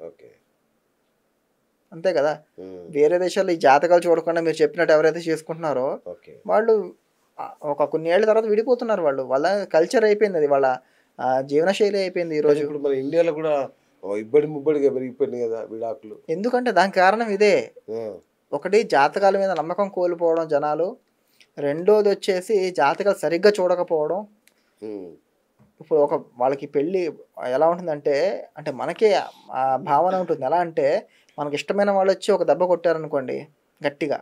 ఓకే. అంతే కదా! హ్మ్. వేరే దేశాల్లో ఈ జాతకాలు చూడకుండా మీరు చెప్పినట్టు ఎవరైతే చేసుకుంటున్నారో ఓకే. వాళ్ళు ఒక కొన్ని ఏళ్ల తర్వాత విడిపోతున్నారు వాళ్ళు. వాళ్ళ కల్చర్ అయిపోయింది అది. వాళ్ళ జీవనశైలి అయిపోయింది కానీ ఈరోజు. ఇప్పుడు మన ఇండియాలో కూడా ఇబ్బడి ముబ్బడిగా పెరిగిపోయినాయి కదా విడాకులు. ఎందుకంటే దానికి కారణం ఇదే. ఆ! ఒకటి జాతకాల మీద నమ్మకం కోల్పోవడం జనాలు. రెండోదొచ్చేసి జాతకాలు సరిగ్గా చూడకపోవడం. హ్మ్. ఇప్పుడు ఒక వాళ్ళకి పెళ్లి ఎలా ఉంటుందంటే, అంటే మనకే భావన ఉంటుంది. ఎలా అంటే, మనకిష్టమైన వాళ్ళొచ్చి ఒక దెబ్బ కొట్టారనుకోండి గట్టిగా.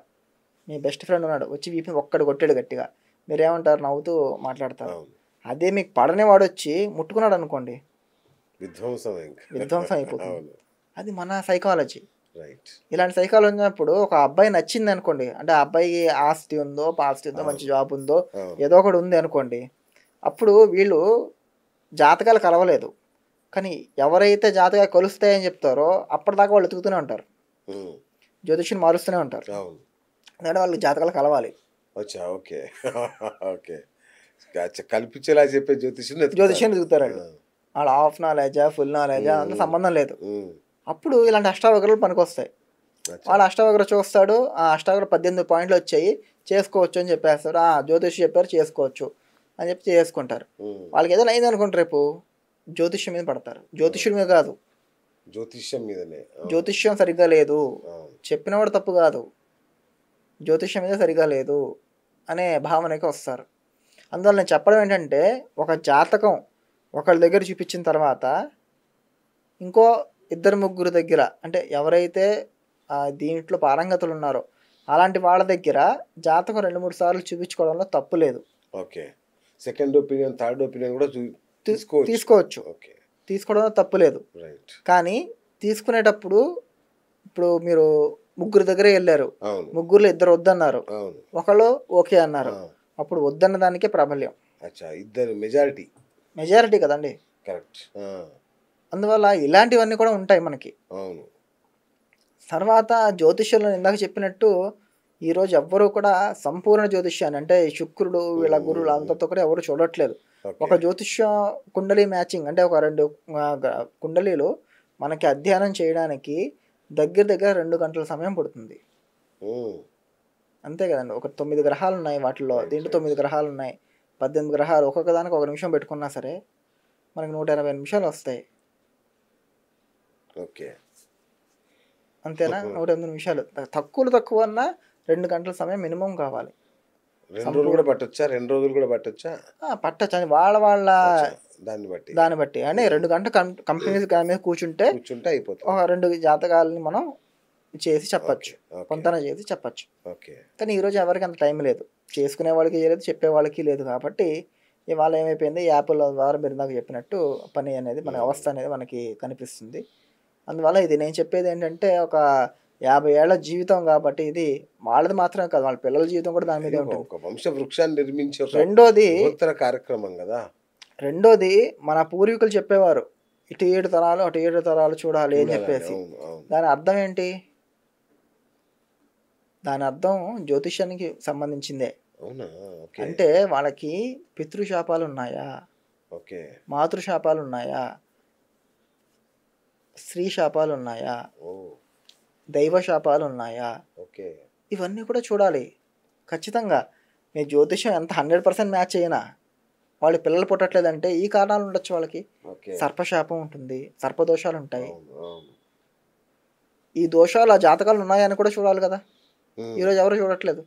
మీ బెస్ట్ ఫ్రెండ్ ఉన్నాడు. వచ్చి వీపు మీద ఒక్కడు కొట్టాడు గట్టిగా. మీరేమంటారు? నవ్వుతూ మాట్లాడతారు. అవును. అదే మీకు పడని వాడొచ్చి ముట్టుకున్నాడనుకోండి, విధ్వంసం ఇంక. విధ్వంసం అయిపోతుంది. అవును. అది మన సైకాలజీ. రైట్. ఇలాంటి సైకాలజీ ఉన్నప్పుడు ఒక అబ్బాయి నచ్చిందనుకోండి, అంటే ఆ అబ్బాయికి ఆస్తి ఉందో, పాస్తి ఉందో, మంచి అవును. జాబ్ ఉందో, అవును. ఏదో ఒకటి ఉంది అనుకోండి. అప్పుడు వీళ్ళు జాతకాలు కలవలేదు. కానీ ఎవరైతే జాతకాలు కలుస్తాయని చెప్తారో అప్పటిదాకా వాళ్ళు వెతుకుతూనే ఉంటారు. హ్మ్. జ్యోతిష్యుని మారుస్తూనే ఉంటారు. అవును. ఎందుకంటే వాళ్ళకి జాతకాలు కలవాలి. అచ్చా! ఓకే. ఓకే. కల్పించేలా చెప్పే జ్యోతిష్యుడిని వెతుకుతారు. జ్యోతిష్యుని వెతుకుతారాళ్ళు. ఆ! వాళ్ళ హాఫ్ నాలెడ్జా, ఫుల్ నాలెడ్జా హ్మ్. అంత హ్మ్. సంబంధం లేదు. హ్మ్. అప్పుడు ఇలాంటి అష్టావక్రాలు పనికొస్తాయి. అచ్చా! వాడు అష్టావక్ర చూస్తాడు. ఆ అష్టావక్ర 18 పాయింట్లు వచ్చాయి. చేసుకోవచ్చు అని చెప్పేస్తాడు. జ్యోతిష్యుడు చెప్పారు చేసుకోవచ్చు అని చెప్పి చేసుకుంటారు. హ్మ్. వాళ్ళకి ఏదైనా అయిందనుకోండి రేపు జ్యోతిష్యం మీద పడతారు. జ్యోతిష్యుడి మీద కాదు. జ్యోతిష్యం మీదనే. అవును. జ్యోతిష్యం సరిగ్గా లేదు. అవును. చెప్పినవాడు తప్పు కాదు. జ్యోతిష్యం మీద సరిగ్గా లేదు అనే భావనకి వస్తారు. అందువల్ల నేను చెప్పడం ఏంటంటే, ఒక జాతకం ఒకళ్ళ దగ్గర చూపించిన తర్వాత ఇంకో ఇద్దరు ముగ్గురు దగ్గర, అంటే ఎవరైతే దీంట్లో పారంగతులు ఉన్నారో అలాంటి వాళ్ళ దగ్గర జాతకం 2, 3 సార్లు చూపించుకోవడంలో తప్పు లేదు. Okay. Second opinion, third opinion కూడా తీసుకోవచ్చు. తీసుకోవచ్చు. ఓకే. తీసుకోవడంలో తప్పు లేదు. రైట్. కానీ తీసుకునేటప్పుడు ఇప్పుడు మీరు ముగ్గురు దగ్గరే వెళ్ళారు. అవును. ముగ్గురులో ఇద్దరు వద్దన్నారు. అవును. ఒకళ్ళు ఓకే అన్నారు. ఆ! అప్పుడు వద్దన్న దానికే ప్రాబల్యం. అచ్చా! ఇద్దరు మెజారిటీ. మెజారిటీ కదండి. కరెక్ట్. ఆ! అందువల్ల ఇలాంటివన్నీ కూడా ఉంటాయి మనకి. అవును. తర్వాత జ్యోతిష్యంలో ఇందాక చెప్పినట్టు ఈరోజు ఎవ్వరూ కూడా సంపూర్ణ జ్యోతిష్యాన్ని, అంటే శుక్రుడు వీళ్ళ హ్మ్. గురువులు హ్మ్. హ్మ్. అంతతో కూడా ఎవరు చూడట్లేదు. ఓకే. ఒక జ్యోతిష్య కుండలి మ్యాచింగ్, అంటే ఒక 2 కుండలీలు మనకి అధ్యయనం చేయడానికి దగ్గర దగ్గర 2 గంటల సమయం పడుతుంది. హ్మ్. అంతే కదండి. ఒక 9 గ్రహాలు ఉన్నాయి వాటిల్లో. రైట్. దీంట్లో రైట్. 9 గ్రహాలు ఉన్నాయి. 18 గ్రహాలు ఒక్కొక్క దానికి 1 నిమిషం పెట్టుకున్నా సరే మనకి 180 నిమిషాలు వస్తాయి. ఓకే. అంతేనా? 180 నిమిషాలు. తక్కువలో తక్కువన్నా 2 గంటల సమయం మినిమమ్ కావాలి. 2 రోజులు కూడా పట్టొచ్చా? 2 రోజులు కూడా పట్టొచ్చా? పట్టొచ్చు. అది వాళ్ళ అచ్చా! దాన్ని బట్టి. దాన్ని బట్టి. అంటే హ్మ్. 2 గంటలు కంటిన్యూస్ దాని మీద కూర్చుంటే కూర్చుంటే అయిపోతది. ఒక 2 జాతకాలని మనం చేసి చెప్పచ్చు. ఓకే. ఓకే. పొంతన చేసి చెప్పచ్చు. ఓకే. కానీ ఈరోజు ఎవరికీ అంత టైం లేదు. చేసుకునే వాళ్ళకి లేదు, చెప్పేవాళ్ళకి లేదు కాబట్టి ఇవాళ ఏమైపోయింది, యాపుల ద్వారా మీరు ఇందాక చెప్పినట్టు పని అనేది, మన హ్మ్. వ్యవస్థ అనేది మనకి కనిపిస్తుంది. అందువల్ల ఇది నేను చెప్పేదేంటంటే, ఒక 50 ఏళ్ల జీవితం కాబట్టి ఇది వాళ్ళది మాత్రమే కాదు, వాళ్ళ పిల్లల జీవితం కూడా దాని మీదే ఉంటుంది. ఒక వంశ వృక్షాన్ని నిర్మించే ఒక రెండోది బృహత్తర కార్యక్రమం కదా. రెండోది మన పూర్వీకులు చెప్పేవారు, ఇటు 7 తరాలు అటు 7 తరాలు చూడాలి అని చూడాలని. చెప్పేసి. అవును అవును. దాని అర్థం ఏంటి? దాని అర్థం జ్యోతిష్యానికి సంబంధించిందే. అవునా? ఓకే అంటే వాళ్ళకి పితృశాపాలు ఉన్నాయా, ఓకే. మాతృశాపాలు ఉన్నాయా, స్త్రీ శాపాలు ఉన్నాయా, ఓ దైవ శాపాలు ఉన్నాయా, ఓకే. ఇవన్నీ కూడా చూడాలి ఖచ్చితంగా. మీ జ్యోతిష్యం ఎంత 100% మ్యాచ్ అయినా వాళ్ళు పిల్లలు పుట్టట్లేదంటే ఈ కారణాలు ఉండొచ్చు. వాళ్ళకి ఓకే. సర్పశాపం ఉంటుంది, సర్పదోషాలు ఉంటాయి. అవును అవును. ఈ దోషాలు ఆ జాతకాలు ఉన్నాయని కూడా చూడాలి కదా. ఉమ్. ఈరోజు ఎవరు చూడట్లేదు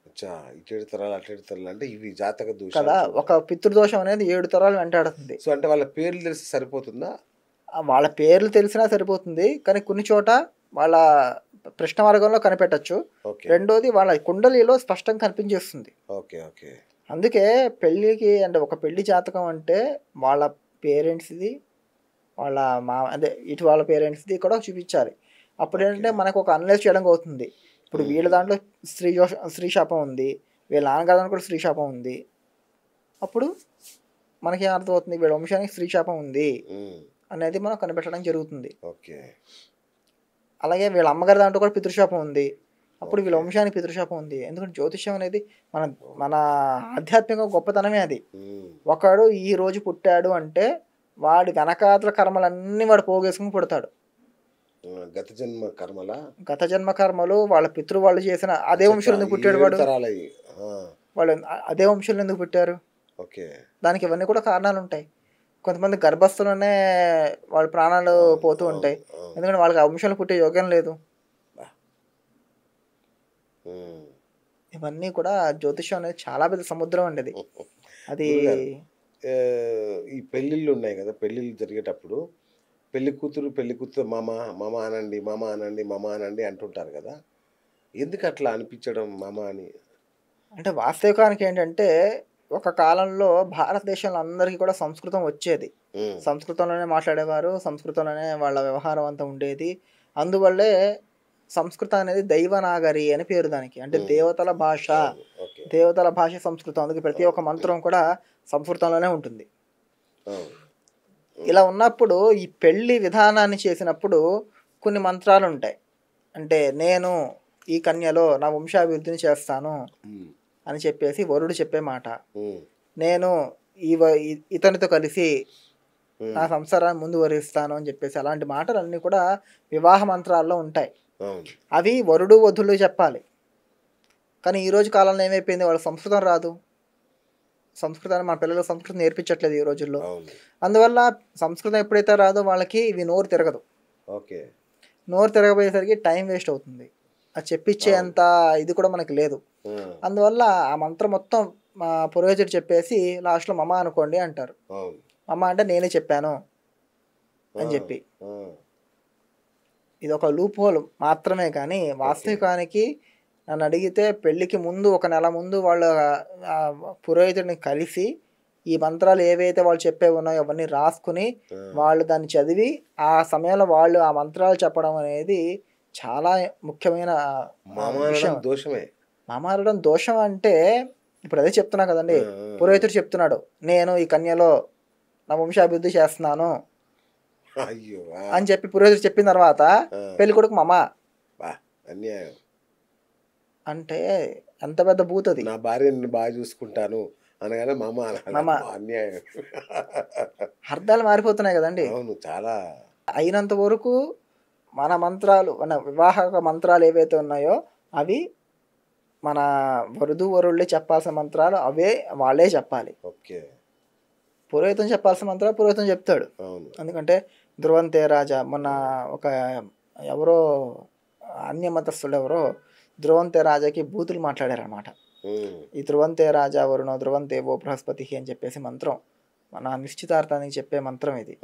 అచ్చా, ఇటు తరాలు అటు తరాలు అంటే ఇవి జాతక కదా. దోషాలు. ఒక పితృదోషం అనేది 7 తరాలు వెంటాడుతుంది. సో అంటే వాళ్ళ పేర్లు తెలిసి సరిపోతుందా? వాళ్ళ పేర్లు తెలిసినా సరిపోతుంది, కానీ కొన్ని చోట వాళ్ళ ప్రశ్న వర్గంలో కనిపెట్టచ్చు. ఓకే రెండోది వాళ్ళ కుండలిలో స్పష్టంగా కనిపించేస్తుంది. Okay okay. అందుకే పెళ్ళికి అంటే ఒక పెళ్లి జాతకం అంటే వాళ్ళ పేరెంట్స్ది, వాళ్ళ అదే ఇటు వాళ్ళ పేరెంట్స్ది కూడా చూపించాలి. అప్పుడు ఏంటంటే మనకు ఒక అనలైజ్ చేయడం అవుతుంది. ఇప్పుడు వీళ్ళ దాంట్లో స్త్రీ శాపం ఉంది, వీళ్ళ నాన్నగారి దాంట్లో కూడా స్త్రీ శాపం ఉంది. అప్పుడు మనకి ఏం అర్థం అవుతుంది, వీళ్ళ వంశానికి స్త్రీ శాపం ఉంది అనేది మనం కనిపెట్టడం జరుగుతుంది. ఓకే. అలాగే వీళ్ళ అమ్మగారి దాంట్లో కూడా పితృశాపం ఉంది, అప్పుడు వీళ్ళ వంశానికి పితృశాపం ఉంది. ఎందుకంటే జ్యోతిష్యం అనేది మన మన ఆధ్యాత్మిక గొప్పతనమే అది. ఒకడు ఈ రోజు పుట్టాడు అంటే వాడి వెనకాతల కర్మలన్నీ వాడు పోగేసుకుని పుడతాడు. గత జన్మ కర్మల, గత జన్మ కర్మలు, వాళ్ళ పితృవాళ్ళు చేసిన అదే వంశంలో ఎందుకు పుట్టాడు వాడు, వాళ్ళు అదే వంశంలో ఎందుకు పుట్టారు, ఓకే. దానికి ఇవన్నీ కూడా కారణాలు ఉంటాయి. కొంతమంది గర్భస్థలోనే వాళ్ళ ప్రాణాలు పోతూ ఉంటాయి, ఎందుకంటే వాళ్ళకి ఆ వంశంలో పుట్టే యోగ్యం లేదు. ఇవన్నీ కూడా జ్యోతిష్యం అనేది చాలా పెద్ద సముద్రం అండి అది. అది ఈ పెళ్ళిళ్ళు ఉన్నాయి కదా, పెళ్ళిళ్ళు జరిగేటప్పుడు పెళ్లి కూతురు మామ మామ అనండి మామ అనండి మామ అనండి అంటుంటారు కదా, ఎందుకు అట్లా అనిపించడం మామ అని? అంటే వాస్తవికానికి ఏంటంటే ఒక కాలంలో భారతదేశంలో అందరికీ కూడా సంస్కృతం వచ్చేది, సంస్కృతంలోనే మాట్లాడేవారు, సంస్కృతంలోనే వాళ్ళ వ్యవహారం అంతా ఉండేది. అందువల్లే సంస్కృతం అనేది దైవనాగరి అని పేరు దానికి, అంటే దేవతల భాష. దేవతల భాష సంస్కృతం, అందుకే ప్రతి ఒక్క మంత్రం కూడా సంస్కృతంలోనే ఉంటుంది. ఇలా ఉన్నప్పుడు ఈ పెళ్లి విధానాన్ని చేసినప్పుడు కొన్ని మంత్రాలు ఉంటాయి. అంటే నేను ఈ కన్యలో నా వంశాభివృద్ధిని చేస్తాను అని చెప్పేసి వరుడు చెప్పే మాట, నేను ఇతనితో కలిసి నా సంసారాన్ని ముందు వరిస్తాను అని చెప్పేసి అలాంటి మాటలు అన్నీ కూడా వివాహ మంత్రాల్లో ఉంటాయి. అవి వరుడు వధులు చెప్పాలి. కానీ ఈరోజు కాలంలో ఏమైపోయింది, వాళ్ళ సంస్కృతం రాదు, సంస్కృతాన్ని మన పిల్లలకు సంస్కృతం నేర్పించట్లేదు ఈ రోజుల్లో. అందువల్ల సంస్కృతం ఎప్పుడైతే రాదో వాళ్ళకి ఇవి నోరు తిరగదు. నోరు తిరగబోయేసరికి టైం వేస్ట్ అవుతుంది, అది చెప్పించేంత ఇది కూడా మనకి లేదు. అందువల్ల ఆ మంత్రం మొత్తం మా పురోహితుడు చెప్పేసి లాస్ట్లో మమ అనుకోండి అంటారు. మమ అంటే నేనే చెప్పాను అని చెప్పి, ఇది ఒక లూప్ హోల్ మాత్రమే. కానీ వాస్తవికానికి నన్ను అడిగితే పెళ్ళికి ముందు 1 నెల ముందు వాళ్ళ పురోహితుడిని కలిసి ఈ మంత్రాలు ఏవైతే వాళ్ళు చెప్పే ఉన్నాయో అవన్నీ రాసుకుని వాళ్ళు దాన్ని చదివి ఆ సమయంలో వాళ్ళు ఆ మంత్రాలు చెప్పడం అనేది చాలా ముఖ్యమైన విషయం. మామారడం దోషం అంటే ఇప్పుడు అదే చెప్తున్నా కదండి, పురోహితుడు చెప్తున్నాడు నేను ఈ కన్యలో నా వంశాభివృద్ధి చేస్తున్నాను అని చెప్పి పురోహితుడు చెప్పిన తర్వాత పెళ్లి కొడుకు మమ అన్యాయం అంటే ఎంత పెద్ద బూతది. నా భార్యని బాగా చూసుకుంటాను అనగానే మమ అన్యాయం. అర్థాలు మారిపోతున్నాయి కదండి. అవును, చాలా. అయినంత వరకు మన మంత్రాలు, మన వివాహక మంత్రాలు ఏవైతే ఉన్నాయో అవి మన వరుళ్ళే చెప్పాల్సిన మంత్రాలు అవే వాళ్ళే చెప్పాలి. పురోహితం చెప్పాల్సిన మంత్రాలు పురోహితం చెప్తాడు. ఎందుకంటే ధ్రువంతే రాజా, మొన్న ఒక ఎవరో అన్యమతస్థుడు ఎవరో ధ్రువంతే రాజాకి బూతులు మాట్లాడారనమాట. ఈ ధ్రువంతే రాజా వరుణో ధ్రువంతే ఓ బృహస్పతి అని చెప్పేసి మంత్రం, మన నిశ్చితార్థానికి చెప్పే మంత్రం ఇది.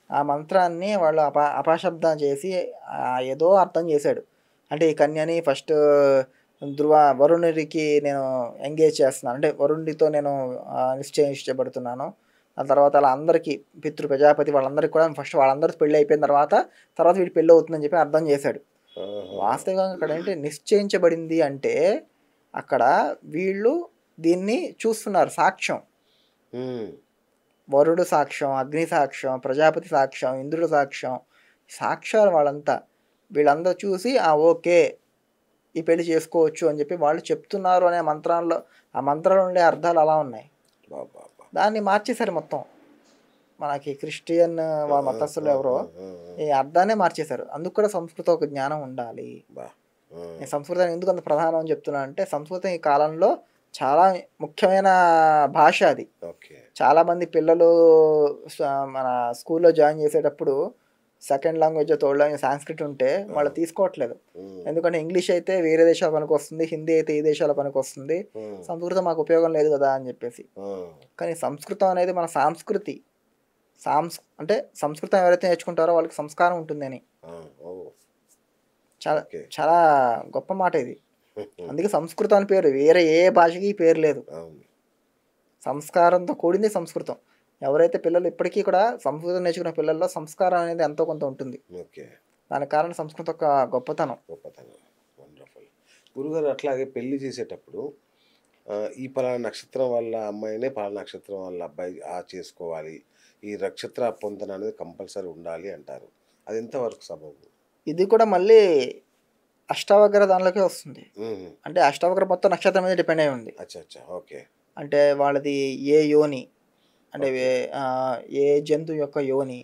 ఆ మంత్రాన్ని వాళ్ళు అపశబ్దం చేసి ఏదో అర్థం చేశాడు. అంటే ఈ కన్యని ఫస్ట్ వరుణుడికి నేను ఎంగేజ్ చేస్తున్నాను, అంటే వరుణుడితో నేను నిశ్చయించబడుతున్నాను, ఆ తర్వాత అలా అందరికీ ప్రజాపతి వాళ్ళందరికీ కూడా ఫస్ట్ వాళ్ళందరికీ పెళ్ళి అయిపోయిన తర్వాత వీడి పెళ్ళి అవుతుందని చెప్పి అర్థం చేశాడు. వాస్తవంగా అక్కడ ఏంటి నిశ్చయించబడింది అంటే అక్కడ వీళ్ళు దీన్ని చూస్తున్నారు సాక్ష్యం. వరుడు సాక్ష్యం, అగ్ని సాక్ష్యం, ప్రజాపతి సాక్ష్యం, ఇంద్రుడు సాక్ష్యం, సాక్ష్యాలు వాళ్ళంతా. వీళ్ళందరూ చూసి ఓకే ఈ పెళ్లి చేసుకోవచ్చు అని చెప్పి వాళ్ళు చెప్తున్నారు అనే మంత్రాల్లో, ఆ మంత్రంలో ఉండే అర్థాలు అలా ఉన్నాయి. దాన్ని మార్చేశారు మొత్తం. మనకి క్రిస్టియన్ మతస్థులు ఎవరో ఈ అర్థాన్నే మార్చేశారు. అందుకు కూడా సంస్కృతం ఒక జ్ఞానం ఉండాలి. నేను సంస్కృతాన్ని ఎందుకు అంత ప్రధానం అని చెప్తున్నాను అంటే సంస్కృతం ఈ కాలంలో చాలా ముఖ్యమైన భాష అది. చాలామంది పిల్లలు మన స్కూల్లో జాయిన్ చేసేటప్పుడు second language third language Sanskrit ఉంటే వాళ్ళు తీసుకోవట్లేదు. ఎందుకంటే ఇంగ్లీష్ అయితే వేరే దేశాల పనికి వస్తుంది, హిందీ అయితే ఈ దేశాల పనికి వస్తుంది, సంస్కృతం మాకు ఉపయోగం లేదు కదా అని చెప్పేసి. కానీ సంస్కృతం అనేది మన సంస్కృతి. అంటే సంస్కృతం ఎవరైతే నేర్చుకుంటారో వాళ్ళకి సంస్కారం ఉంటుంది అని. చాలా చాలా గొప్ప మాట ఇది. అందుకే సంస్కృతం అని పేరు, వేరే ఏ భాషకి పేరు లేదు. సంస్కారంతో కూడింది సంస్కృతం. ఎవరైతే పిల్లలు ఇప్పటికీ కూడా సంస్కృతం నేర్చుకున్న పిల్లల్లో సంస్కారం అనేది ఎంతో కొంత ఉంటుంది. దాని కారణం సంస్కృతం యొక్క గొప్పతనం. వండర్ఫుల్. గురుగారు అట్లాగే పెళ్లి చేసేటప్పుడు ఈ పలానా నక్షత్రం వల్ల అమ్మాయినే పలానా నక్షత్రం వల్ల అబ్బాయి చేసుకోవాలి, ఈ నక్షత్ర పొందన అనేది కంపల్సరీ ఉండాలి అంటారు. అది ఎంతవరకు సబబు? ఇది కూడా మళ్ళీ అష్టావక్ర దానిలోకే వస్తుంది. అంటే అష్టావక్ర మొత్తం నక్షత్రం మీద డిపెండ్ అయి ఉంది. ఓకే. అంటే వాళ్ళది ఏ యోని అంటే ఏ జంతువు యొక్క యోని,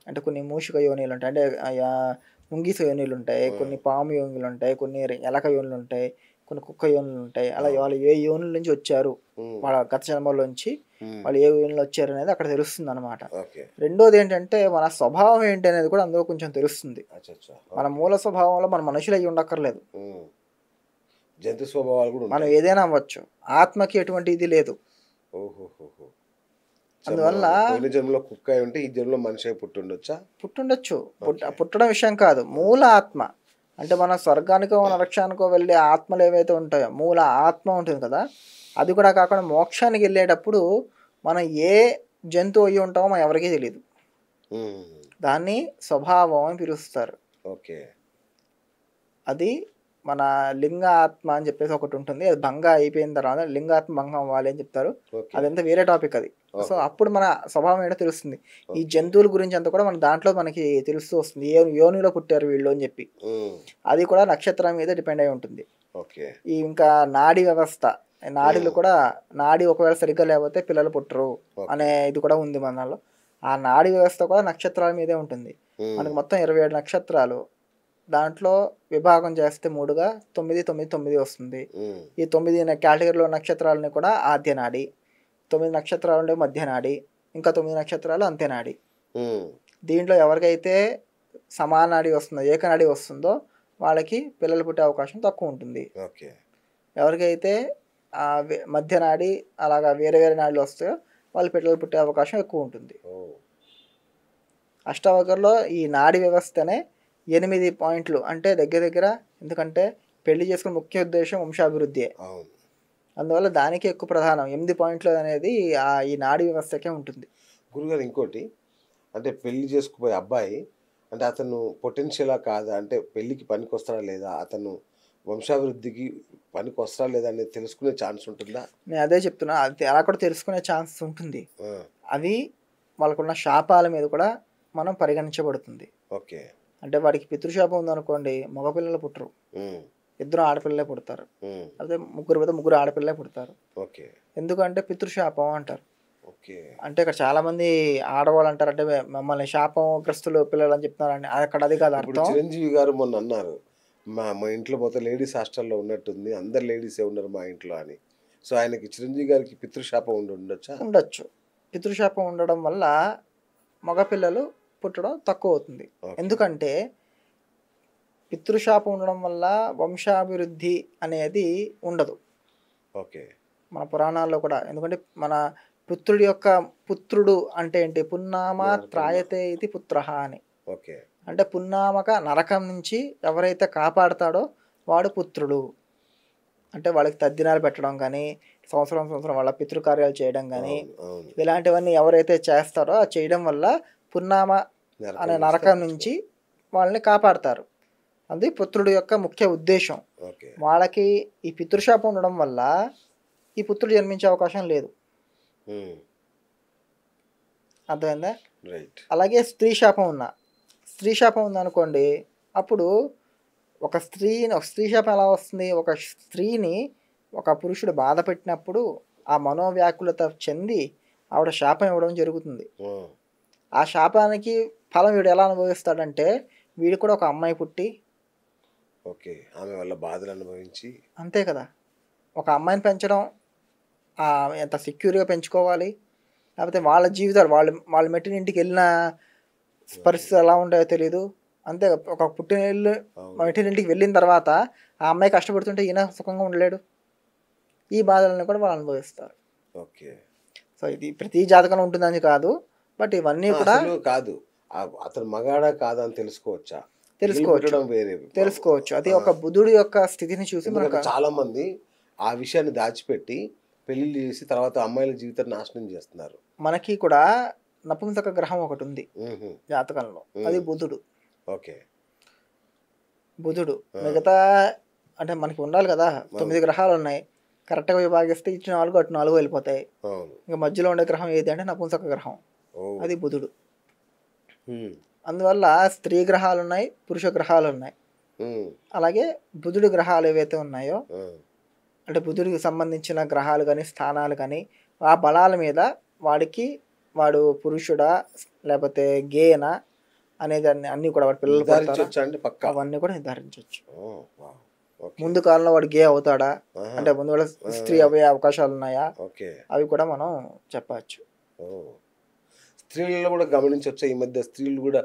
అంటే కొన్ని మూషిక యోనిలు ఉంటాయి, అంటే ముంగిస యోనిలు ఉంటాయి, కొన్ని పాము యోనులు ఉంటాయి, కొన్ని ఎలక యోనులు ఉంటాయి, కొన్ని కుక్క యోనులు ఉంటాయి. అలా వాళ్ళు ఏ యోనుల నుంచి వచ్చారు, వాళ్ళ గత జన్మలోంచి వాళ్ళు ఏ యోనిలో వచ్చారు అనేది అక్కడ తెలుస్తుంది అనమాట. రెండోది ఏంటంటే మన స్వభావం ఏంటి అనేది కూడా అందులో కొంచెం తెలుస్తుంది. మన మూల స్వభావంలో మన మనుషులు అయ్యి ఉండక్కర్లేదు, జంతు స్వభావాలు కూడా మనం ఏదైనా అవ్వచ్చు. ఆత్మకి ఎటువంటి ఇది లేదు. అందువల్ల జన్మలో కుక్క ఉంటే ఈ జన్మలో మనిషి పుట్టుండొచ్చు. పుట్టడం విషయం కాదు, మూల ఆత్మ. అంటే మన స్వర్గానికో నరకానికో వెళ్ళే ఆత్మలు ఏవైతే ఉంటాయో మూల ఆత్మ ఉంటుంది కదా, అది కూడా కాకుండా మోక్షానికి వెళ్ళేటప్పుడు మనం ఏ జంతువు అయ్యి ఉంటామో మనం ఎవరికీ తెలియదు. దాన్ని స్వభావం అని పిలుస్తారు. అది మన లింగ ఆత్మ అని చెప్పేసి ఒకటి ఉంటుంది. అది భంగ అయిపోయిన తర్వాత లింగాత్మ భంగం అవ్వాలి అని చెప్తారు. అదంతా వేరే టాపిక్ అది. సో అప్పుడు మన స్వభావం ఏంటో తెలుస్తుంది. ఈ జంతువుల గురించి అంతా కూడా మన దాంట్లో మనకి తెలుస్తూ వస్తుంది, ఏ యోనిలో పుట్టారు వీళ్ళు అని చెప్పి. అది కూడా నక్షత్రం మీద డిపెండ్ అయి ఉంటుంది. ఈ ఇంకా నాడీ వ్యవస్థ, నాడీలు కూడా నాడీ ఒకవేళ సరిగ్గా లేకపోతే పిల్లలు పుట్టరు అనే ఇది కూడా ఉంది మనలో. ఆ నాడీ వ్యవస్థ కూడా నక్షత్రాల మీదే ఉంటుంది. మనకి మొత్తం 27 నక్షత్రాలు, దాంట్లో విభాగం చేస్తే 3గా 9, 9, 9 వస్తుంది. ఈ 9 కేటగిరీలో నక్షత్రాలని కూడా ఆద్య నాడి, 9 నక్షత్రాలు ఉండే మధ్య నాడి, ఇంకా 9 నక్షత్రాలు అంత్యనాడి. దీంట్లో ఎవరికైతే సమానాడి వస్తుందో, ఏకనాడి వస్తుందో వాళ్ళకి పిల్లలు పుట్టే అవకాశం తక్కువ ఉంటుంది. ఎవరికైతే మధ్య నాడి అలాగా వేరే వేరే నాడులు వస్తాయో వాళ్ళు పిల్లలు పుట్టే అవకాశం ఎక్కువ ఉంటుంది. అష్టావక్రలో ఈ నాడి వ్యవస్థనే 8 పాయింట్లు, అంటే దగ్గర ఎందుకంటే పెళ్లి చేసుకునే ముఖ్య ఉద్దేశం వంశాభివృద్ధి. అందువల్ల దానికి ఎక్కువ ప్రధానం. 8 పాయింట్లు అనేది ఈ నాడీ వ్యవస్థకే ఉంటుంది. గురుగారు ఇంకోటి, అంటే పెళ్లి చేసుకుపోయే అబ్బాయి అంటే అతను పొటెన్షియలా కాదా, అంటే పెళ్ళికి పనికి వస్తాడా లేదా, అతను వంశాభివృద్ధికి పనికి వస్తాడా లేదా అనేది తెలుసుకునే ఛాన్స్ ఉంటుందా? నేను అదే చెప్తున్నా, అది అలా కూడా తెలుసుకునే ఛాన్స్ ఉంటుంది. అది వాళ్ళకున్న శాపాల మీద కూడా మనం పరిగణించబడుతుంది. అంటే వాడికి పితృశాపం ఉందనుకోండి, మగపిల్లలు పుట్టరు, 2 ఆడపిల్లలే పుడతారు. అదే ముగ్గురు ఆడపిల్లలే పుడతారు. ఎందుకంటే పితృశాపం అంటారు. అంటే ఇక్కడ చాలా మంది ఆడవాళ్ళు అంటారు, అంటే మమ్మల్ని శాపం గ్రస్తులు పిల్లలు అని చెప్తున్నారండి. అక్కడ అది కాదు అర్థం. చిరంజీవి గారు మొన్న అన్నారు, మా ఇంట్లో మొత్తం లేడీస్ హాస్టల్లో ఉన్నట్టుంది, అందరు లేడీసే ఉన్నారు మా ఇంట్లో అని. సో ఆయనకి చిరంజీవి గారికి పితృశాపం ఉండొచ్చు. పితృశాపం ఉండడం వల్ల మగపిల్లలు పుట్టడం తక్కువ అవుతుంది. ఎందుకంటే పితృశాపం ఉండడం వల్ల వంశాభివృద్ధి అనేది ఉండదు మన పురాణాల్లో కూడా. ఎందుకంటే మన పుత్రుడి యొక్క పుత్రుడు అంటే ఏంటి, పున్నామ త్రాయతే ఇది పుత్రః అని. అంటే పున్నామక నరకం నుంచి ఎవరైతే కాపాడతాడో వాడు పుత్రుడు. అంటే వాళ్ళకి తద్దినాలు పెట్టడం కానీ, సంవత్సరం వాళ్ళ పితృకార్యాలు చేయడం కానీ అవును. ఇలాంటివన్నీ ఎవరైతే చేస్తారో ఆ చేయడం వల్ల పున్నామ అనే నరకం నుంచి వాళ్ళని కాపాడతారు. అది పుత్రుడు యొక్క ముఖ్య ఉద్దేశం. ఓకే. వాళ్ళకి ఈ పితృశాపం ఉండడం వల్ల ఈ పుత్రుడు జన్మించే అవకాశం లేదు. అర్థమైందా? రైట్. అలాగే స్త్రీ శాపం ఉందనుకోండి, అప్పుడు ఒక స్త్రీ శాపం ఎలా వస్తుంది? ఒక స్త్రీని ఒక పురుషుడు బాధ పెట్టినప్పుడు ఆ మనోవ్యాకులత చెంది ఆవిడ శాపం ఇవ్వడం జరుగుతుంది. ఆ శాపానికి ఫలం వీడు ఎలా అనుభవిస్తాడంటే, వీడు కూడా ఒక అమ్మాయి పుట్టి, ఓకే, ఆమె వల్ల బాధలు అనుభవించి, అంతే కదా, ఒక అమ్మాయిని పెంచడం ఎంత సెక్యూర్గా పెంచుకోవాలి, లేకపోతే వాళ్ళ జీవితాలు వాళ్ళు మెట్టిన ఇంటికి వెళ్ళిన పరిస్థితులు ఎలా ఉంటాయో తెలియదు. అంతే, ఒక మెట్టిన ఇంటికి వెళ్ళిన తర్వాత ఆ అమ్మాయి కష్టపడుతుంటే ఈయన సుఖంగా ఉండలేడు. ఈ బాధలను కూడా వాళ్ళు అనుభవిస్తారు. ఓకే. సో ఇది ప్రతి జాతకంలో ఉంటుందని కాదు, బట్ ఇవన్నీ కూడా కాదు. అతను మగాడా కాదా అని తెలుసుకోవచ్చు. అది ఒక బుధుడి యొక్క స్థితిని చూసి చాలా మంది ఆ విషయాన్ని దాచిపెట్టి పెళ్లి చేసి తర్వాత అమ్మాయిల జీవితాన్ని నాశనం చేస్తున్నారు. మనకి కూడా నపుంసక గ్రహం ఒకటి ఉంది జాతకంలో, అది బుధుడు. ఓకే. బుధుడు మిగతా అంటే మనకి ఉండాలి కదా, 9 గ్రహాలు ఉన్నాయి, కరెక్ట్గా విభాగిస్తే ఇటు 4 అటు 4 వెళ్ళిపోతాయి. ఇంకా మధ్యలో ఉండే గ్రహం ఏది అంటే నపుంసక గ్రహం, అది బుధుడు. అందువల్ల స్త్రీ గ్రహాలు ఉన్నాయి, పురుష గ్రహాలు ఉన్నాయి. అలాగే బుధుడు గ్రహాలు ఏవైతే ఉన్నాయో, అంటే బుధుడికి సంబంధించిన గ్రహాలు కానీ స్థానాలు కానీ ఆ బలాల మీద వాడు పురుషుడా లేకపోతే గేనా అనేది అన్ని కూడా వాడి పిల్లలు అవన్నీ కూడా నిర్ధారించవచ్చు. ముందు కాలంలో వాడు గే అవుతాడా అంటే ముందు వాళ్ళ స్త్రీ అయ్యే అవకాశాలు ఉన్నాయా, అవి కూడా మనం చెప్పచ్చు. స్త్రీలలో కూడా గమనించవచ్చు, ఈ మధ్య స్త్రీలు కూడా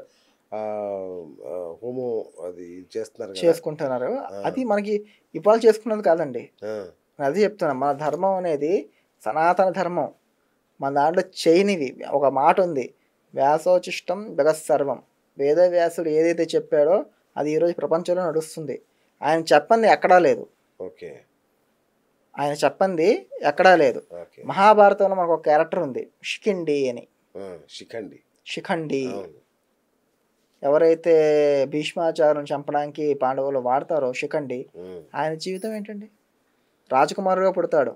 హోమో అది చేసుకుంటున్నారు. అది మనకి ఇవాళ చేసుకున్నది కాదండి, అది చెప్తున్నా. మన ధర్మం అనేది సనాతన ధర్మం. మన దాంట్లో చేయనివి ఒక మాట ఉంది, వ్యాసోచిష్టం జగత్సర్వం. వేదవ్యాసుడు ఏదైతే చెప్పాడో అది ఈరోజు ప్రపంచంలో నడుస్తుంది. ఆయన చెప్పంది ఎక్కడా లేదు. ఓకే, ఆయన చెప్పంది ఎక్కడా లేదు. మహాభారతంలో మనకు ఒక క్యారెక్టర్ ఉంది, శిఖండి అని. శిఖండి ఎవరైతే భీష్మాచార్యం చంపడానికి పాండవులు వాడతారో శిఖండి, ఆయన జీవితం ఏంటండి, రాజకుమారుగా పుడతాడు,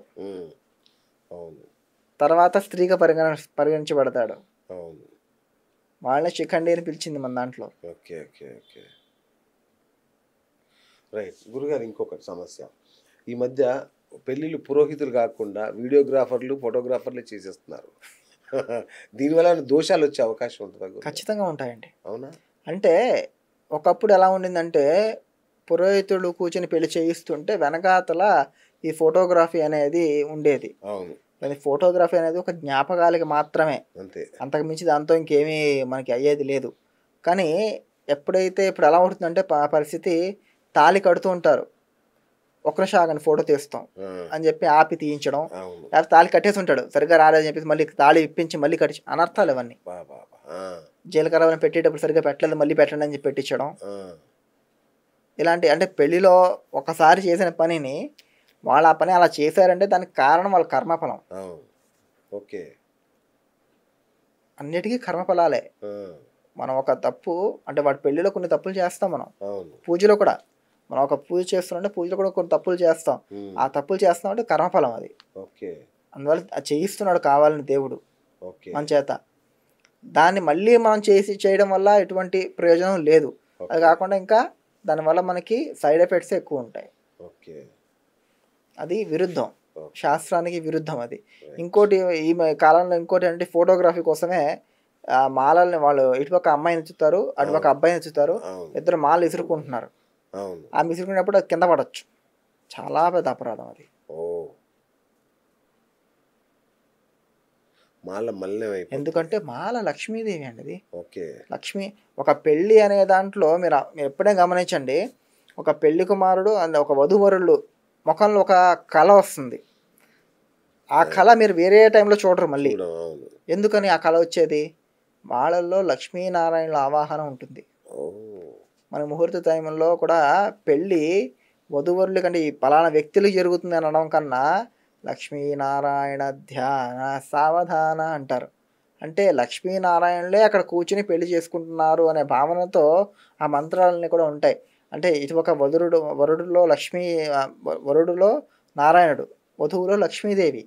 తర్వాత స్త్రీగా పరిగణించబడతాడు. వాళ్ళని శిఖండి అని పిలిచింది మన దాంట్లో. Okay okay okay right. గురుగారు, ఇంకొకటి సమస్య, ఈ మధ్య పెళ్ళిళ్ళు పురోహితులు కాకుండా వీడియోగ్రాఫర్లు ఫోటోగ్రాఫర్లు చేసేస్తున్నారు. దీనివల్ల దోషాలు వచ్చే అవకాశం ఉంటుంది? ఖచ్చితంగా ఉంటాయండి. అవునా? అంటే ఒకప్పుడు ఎలా ఉండిందంటే పురోహితుడు కూర్చొని పెళ్లి చేయిస్తుంటే వెనకాతల ఈ ఫోటోగ్రఫీ అనేది ఉండేది. అవును, కానీ ఫోటోగ్రఫీ అనేది ఒక జ్ఞాపకాలకి మాత్రమే, అంతే, అంతకు మించి దాంతో ఇంకేమీ మనకి అయ్యేది లేదు. కానీ ఇప్పుడు ఎలా ఉంటుందంటే పరిస్థితి, తాళి కడుతూ ఉంటారు, ఒక్క నిమిషం ఆగండి ఫోటో తీస్తాం అని చెప్పి ఆపి తీయించడం, లేకపోతే తాళి కట్టేసి ఉంటాడు సరిగ్గా రాలేదని చెప్పేసి మళ్ళీ తాళి ఇప్పించి మళ్ళీ కట్టి, అనర్థాలు ఇవన్నీ. జీలకర్ర పెట్టేటప్పుడు సరిగ్గా పెట్టలేదు మళ్ళీ పెట్టండి అని చెప్పి పెట్టించడం, ఇలాంటి అంటే పెళ్లిలో ఒకసారి చేసిన పనిని వాళ్ళు ఆ పని అలా చేశారంటే దానికి కారణం వాళ్ళ కర్మఫలం. ఓకే, అన్నిటికీ కర్మఫలాలే. మనం ఒక తప్పు అంటే వాడి పెళ్లిలో కొన్ని తప్పులు చేస్తాం, మనం పూజలో కూడా మనం ఒక పూజ చేస్తున్నాంటే పూజలో కూడా కొన్ని తప్పులు చేస్తాం. ఆ తప్పులు చేస్తాం అంటే కర్మఫలం అది. అందువల్ల అది చేయిస్తున్నాడు కావాలని దేవుడు మన చేత. దాన్ని మళ్ళీ మనం చేయడం వల్ల ఎటువంటి ప్రయోజనం లేదు. అది కాకుండా ఇంకా దానివల్ల మనకి సైడ్ ఎఫెక్ట్స్ ఎక్కువ ఉంటాయి. అది విరుద్ధం, శాస్త్రానికి విరుద్ధం అది. ఇంకోటి ఈ కాలంలో ఇంకోటి అంటే ఫోటోగ్రఫీ కోసమే మాలల్ని వాళ్ళు ఇటుపక్క అమ్మాయిని ఎత్తుతారు, అటుపక్క అబ్బాయిని ఎత్తుతారు, ఇద్దరు మాలలు ఇసురుకుంటున్నారు. ఆ ఇసురుకునేప్పుడు అది కింద పడవచ్చు, చాలా పెద్ద అపరాధం అది. ఎందుకంటే మాల లక్ష్మీదేవి అండి అది. లక్ష్మి ఒక పెళ్ళి అనే దాంట్లో మీరు ఎప్పుడైనా గమనించండి, ఒక పెళ్లి కుమారుడు ఒక వధూవరులు ముఖంలో ఒక కళ వస్తుంది. ఆ కళ మీరు వేరే టైంలో చూడరు మళ్ళీ. ఎందుకని ఆ కళ వచ్చేది? వాళ్ళల్లో లక్ష్మీనారాయణుల ఆవాహన ఉంటుంది. మన ముహూర్త టైంలో కూడా పెళ్ళి వధూవరుల కంటే ఈ పలానా వ్యక్తులు జరుగుతుంది అనడం కన్నా లక్ష్మీనారాయణ ధ్యాన సావధాన అంటారు. అంటే లక్ష్మీనారాయణలే అక్కడ కూర్చుని పెళ్లి చేసుకుంటున్నారు అనే భావనతో ఆ మంత్రాలన్నీ కూడా ఉంటాయి. అంటే ఇది ఒక వరుడులో లక్ష్మీ వరుడులో నారాయణుడు, వధువులో లక్ష్మీదేవి.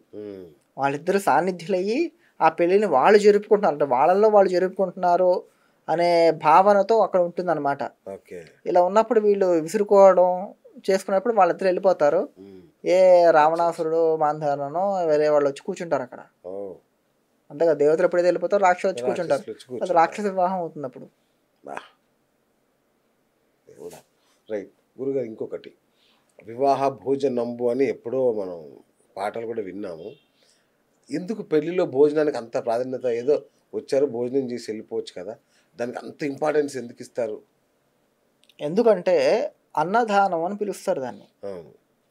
వాళ్ళిద్దరు సాన్నిధ్యులయ్యి ఆ పెళ్ళిని వాళ్ళు జరుపుకుంటున్నారు, అంటే వాళ్ళల్లో వాళ్ళు జరుపుకుంటున్నారు అనే భావనతో అక్కడ ఉంటుందన్నమాట. ఇలా ఉన్నప్పుడు వీళ్ళు విసురుకోవడం చేసుకున్నప్పుడు వాళ్ళిద్దరు వెళ్ళిపోతారు. ఏ రావణాసురుడు మాంధానో వేరే వాళ్ళు వచ్చి కూర్చుంటారు అక్కడ. అంతేగా, దేవతలు ఎప్పుడైతే వెళ్ళిపోతారో రాక్షసులు వచ్చి కూర్చుంటారు. అది రాక్షస వివాహం అవుతుంది అప్పుడు. రైట్ గురుగారు, ఇంకొకటి వివాహ భోజనంబు అని ఎప్పుడో మనం పాటలు కూడా విన్నాము. ఎందుకు పెళ్లిలో భోజనానికి అంత ప్రాధాన్యత? ఏదో వచ్చారు భోజనం చేసి వెళ్ళిపోవచ్చు కదా, దానికి అంత ఇంపార్టెన్స్ ఎందుకు ఇస్తారు? ఎందుకంటే అన్నదానం అని పిలుస్తారు దాన్ని.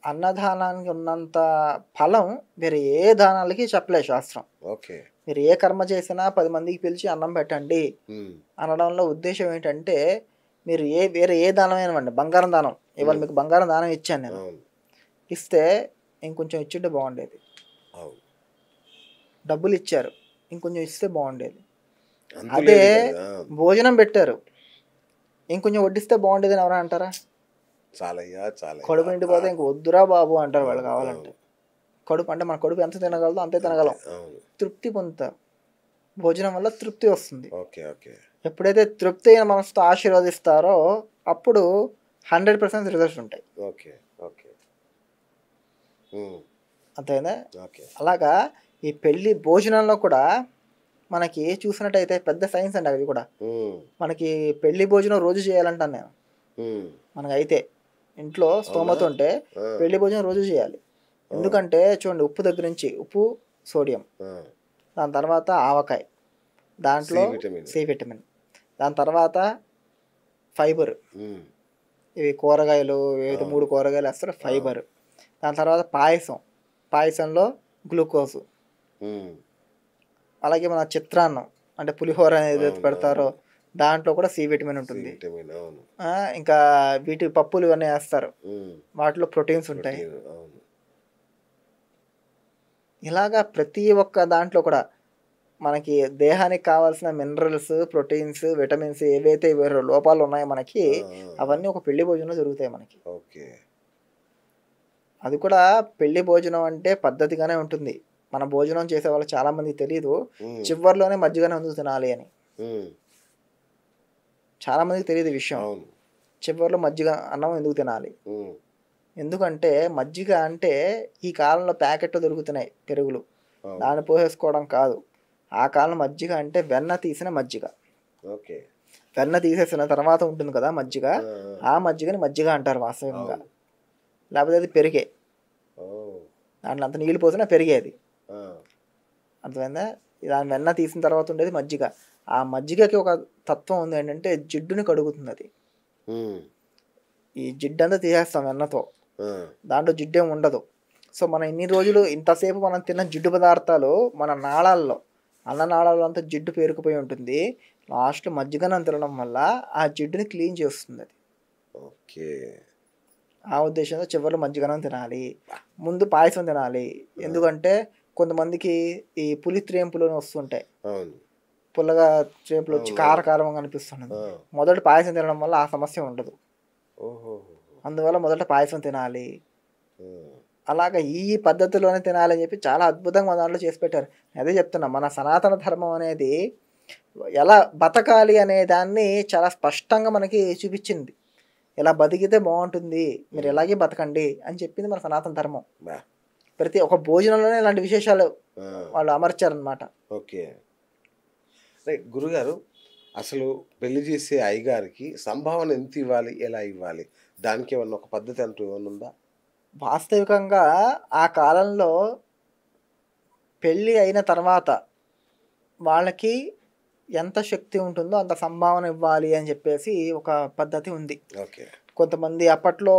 అన్నదానానికి ఉన్నంత ఫలం వేరే ఏ దానాలకి చెప్పలేదు శాస్త్రం. ఓకే. మీరు ఏ కర్మ చేసినా 10 మందికి పిలిచి అన్నం పెట్టండి అనడంలో ఉద్దేశం ఏంటంటే, మీరు వేరే ఏ దానం అయినవ్వండి, బంగారం దానం, ఇవాళ మీకు బంగారం దానం ఇచ్చాను నేను, ఇస్తే ఇంకొంచెం ఇచ్చింటే బాగుండేది. డబ్బులు ఇచ్చారు, ఇంకొంచెం ఇస్తే బాగుండేది. అదే భోజనం పెట్టారు, ఇంకొంచెం వడ్డిస్తే బాగుండేది అని ఎవరైనా అంటారా? కడుపు నిండిపోతే ఇంక వద్దురా బాబు అంటారు వాళ్ళు. కావాలంటే కడుపు అంటే మన కడుపు ఎంత తినగలదో అంతే తినగలం, తృప్తి పొందుతారు. భోజనం వల్ల తృప్తి వస్తుంది. ఎప్పుడైతే తృప్తి అయిన మనసుతో ఆశీర్వదిస్తారో అప్పుడు 100% రిజల్ట్స్ ఉంటాయి. అంతేనా? అలాగా ఈ పెళ్లి భోజనంలో కూడా మనకి చూసినట్టయితే పెద్ద సైన్స్ అండి అది కూడా. మనకి పెళ్లి భోజనం రోజు చేయాలంటాను నేను. మనకైతే ఇంట్లో స్తోమత ఉంటే పెళ్లి భోజనం రోజు చేయాలి. ఎందుకంటే చూడండి, ఉప్పు దగ్గర నుంచి, ఉప్పు సోడియం, దాని తర్వాత ఆవకాయ, దాంట్లో సి విటమిన్, దాని తర్వాత ఫైబర్, ఇవి కూరగాయలు ఏదైతే 3 కూరగాయలు వేస్తారో ఫైబర్, దాని తర్వాత పాయసంలో గ్లూకోజు, అలాగే మన చిత్రాన్నం అంటే పులిహోర ఏదైతే పెడతారో దాంట్లో కూడా సి విటమిన్ ఉంటుంది. ఇంకా వీటి పప్పులు ఇవన్నీ వేస్తారు, వాటిలో ప్రోటీన్స్ ఉంటాయి. ఇలాగా ప్రతి ఒక్క దాంట్లో కూడా మనకి దేహానికి కావాల్సిన మినరల్స్, ప్రోటీన్స్, విటమిన్స్ ఏవైతే లోపాలు ఉన్నాయో మనకి, అవన్నీ ఒక పెళ్లి భోజనంలో దొరుకుతాయి మనకి. అది కూడా పెళ్లి భోజనం అంటే పద్ధతిగానే ఉంటుంది. మన భోజనం చేసే వాళ్ళు చాలా మందికి తెలియదు, చివరిలోనే మజ్జిగనే ఎందుకు తినాలి అని. చాలా మందికి తెలియదు ఈ విషయం. చివరిలో మజ్జిగ అన్నం ఎందుకు తినాలి? ఎందుకంటే మజ్జిగ అంటే ఈ కాలంలో ప్యాకెట్లు దొరుకుతున్నాయి పెరుగులు, దాన్ని పోసేసుకోవడం కాదు. ఆ కాలం మజ్జిగ అంటే వెన్న తీసిన మజ్జిగ. వెన్న తీసేసిన తర్వాత ఉంటుంది కదా మజ్జిగ, ఆ మజ్జిగని మజ్జిగ అంటారు వాస్తవంగా. లేకపోతే అది పెరిగే, దాంట్లో అంత నీళ్ళు పోసినా పెరిగేది. అర్థమైందా? దాని వెన్న తీసిన తర్వాత ఉండేది మజ్జిగ. ఆ మజ్జిగకి ఒక తత్వం ఉంది ఏంటంటే జిడ్డుని కడుగుతుంది అది. ఈ జిడ్డు అంతా తీసేస్తాం వెన్నతో, దాంట్లో జిడ్డేం ఉండదు. సో మనం ఇన్ని రోజులు ఇంతసేపు మనం తిన్న జిడ్డు పదార్థాలు మన నాళాల్లో, అన్ననాళాల్లో అంతా జిడ్డు పేరుకుపోయి ఉంటుంది. లాస్ట్ మజ్జిగనం తినడం వల్ల ఆ జిడ్డుని క్లీన్ చేస్తుంది అది. ఆ ఉద్దేశంతో చివరిలో మజ్జిగనం తినాలి, ముందు పాయసం తినాలి. ఎందుకంటే కొంతమందికి ఈ పులి త్రేంపులు వస్తుంటాయి, పుల్లగా త్రేంపులు వచ్చి కారకారంగా అనిపిస్తున్నది. మొదట పాయసం తినడం వల్ల ఆ సమస్య ఉండదు, అందువల్ల మొదట పాయసం తినాలి. అలాగా ఈ పద్ధతిలోనే తినాలని చెప్పి చాలా అద్భుతంగా మన దాంట్లో చేసి పెట్టారు. అదే చెప్తున్నా, మన సనాతన ధర్మం అనేది ఎలా బతకాలి అనే దాన్ని చాలా స్పష్టంగా మనకి చూపించింది. ఇలా బతికితే బాగుంటుంది, మీరు ఎలాగే బతకండి అని చెప్పింది మన సనాతన ధర్మం. ప్రతి ఒక్క భోజనంలోనే ఇలాంటి విశేషాలు వాళ్ళు అమర్చారనమాట. ఓకే రైట్ గురుగారు, అసలు పెళ్లి చేసే అయ్యగారికి సంభావన ఎంత ఇవ్వాలి, ఎలా ఇవ్వాలి, దానికి ఏమన్నా ఒక పద్ధతి అంటూ ఏమన్నా ఉందా? వాస్తవికంగా ఆ కాలంలో పెళ్ళి అయిన తర్వాత వాళ్ళకి ఎంత శక్తి ఉంటుందో అంత సంభావన ఇవ్వాలి అని చెప్పేసి ఒక పద్ధతి ఉంది. కొంతమంది అప్పట్లో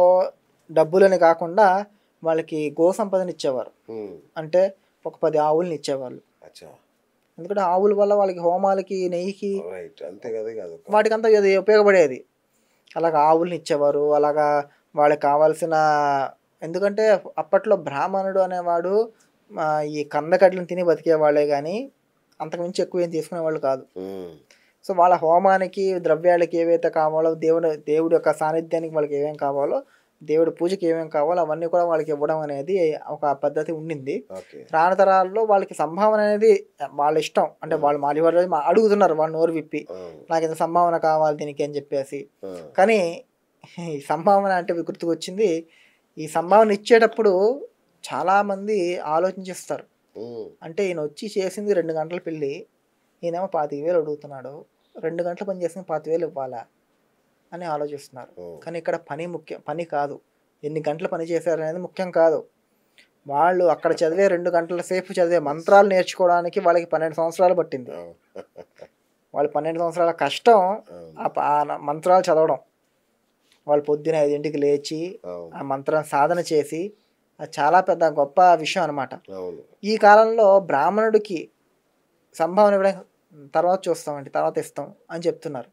డబ్బులని కాకుండా వాళ్ళకి గో సంపదని ఇచ్చేవారు. అంటే ఒక 10 ఆవుల్ని ఇచ్చేవాళ్ళు. ఎందుకంటే ఆవుల వల్ల వాళ్ళకి హోమాలకి, నెయ్యికి, వాటికంతా అది ఉపయోగపడేది. అలాగా ఆవుల్ని ఇచ్చేవారు. అలాగా వాళ్ళకి కావాల్సిన ఎందుకంటే అప్పట్లో బ్రాహ్మణుడు అనేవాడు ఈ కందకడ్లను తిని బతికేవాళ్ళే కానీ అంతకుమించి ఎక్కువ ఏం తీసుకునేవాళ్ళు కాదు. సో వాళ్ళ హోమానికి ద్రవ్యాలకి ఏవైతే కావాలో దేవుడి యొక్క సాన్నిధ్యానికి వాళ్ళకి ఏమేమి కావాలో దేవుడి పూజకి ఏమేమి కావాలో అవన్నీ కూడా వాళ్ళకి ఇవ్వడం అనేది ఒక పద్ధతి ఉండింది. రాను తరాల్లో వాళ్ళకి సంభావన అనేది వాళ్ళ ఇష్టం, అంటే వాళ్ళు వాళ్ళు అడుగుతున్నారు వాళ్ళు నోరు విప్పి నాకు ఇంత సంభావన కావాలి దీనికి అని చెప్పేసి. కానీ ఈ సంభావన అంటే గుర్తుకొచ్చింది, ఈ సంభావన ఇచ్చేటప్పుడు చాలామంది ఆలోచించేస్తారు. అంటే ఈయన వచ్చి చేసింది 2 గంటల పెళ్ళి, ఈయనేమో 25,000 అడుగుతున్నాడు, 2 గంటలు పని చేసిన 25,000 ఇవ్వాలా అని ఆలోచిస్తున్నారు. కానీ ఇక్కడ పని ముఖ్యం, పని కాదు. ఎన్ని గంటలు పని చేశారు అనేది ముఖ్యం కాదు. వాళ్ళు అక్కడ చదివే 2 గంటల సేపు చదివే మంత్రాలు నేర్చుకోవడానికి వాళ్ళకి 12 సంవత్సరాలు పట్టింది. వాళ్ళు 12 సంవత్సరాల కష్టం ఆ మంత్రాలు చదవడం. వాళ్ళు పొద్దున 5ంటికి లేచి ఆ మంత్రం సాధన చేసి, అది చాలా పెద్ద గొప్ప విషయం అనమాట. ఈ కాలంలో బ్రాహ్మణుడికి సంభావన ఇవ్వడం తర్వాత చూస్తామండి, తర్వాత ఇస్తాం అని చెప్తున్నారు.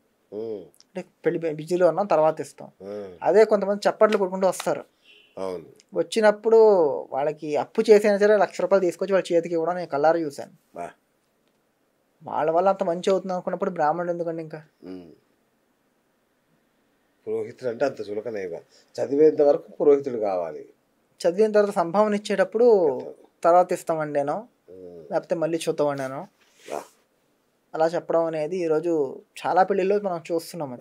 అంటే పెళ్లి బిజీలో ఉన్నాం తర్వాత ఇస్తాం. అదే కొంతమంది చప్పట్లు కొట్టుకుంటూ వస్తారు. వచ్చినప్పుడు వాళ్ళకి అప్పు చేసైనా సరే 1,00,000 రూపాయలు తీసుకొచ్చి వాళ్ళ చేతికి ఇవ్వడం నేను కళ్ళారా చూశాను. వాళ్ళ వల్ల అంత మంచి అవుతుంది అనుకున్నప్పుడు బ్రాహ్మణుడు ఎందుకండి ఇంకా? పురోహితుడు అంటే అంత చులకనేగా, చదివేంత వరకు పురోహితుడు కావాలి. చదివిన తర్వాత సంభావన ఇచ్చేటప్పుడు తర్వాత ఇస్తామండి నేను, లేకపోతే మళ్ళీ చూద్దామండి నేను అలా చెప్పడం అనేది ఈరోజు చాలా పెళ్ళిళ్ళు మనం చూస్తున్నాం.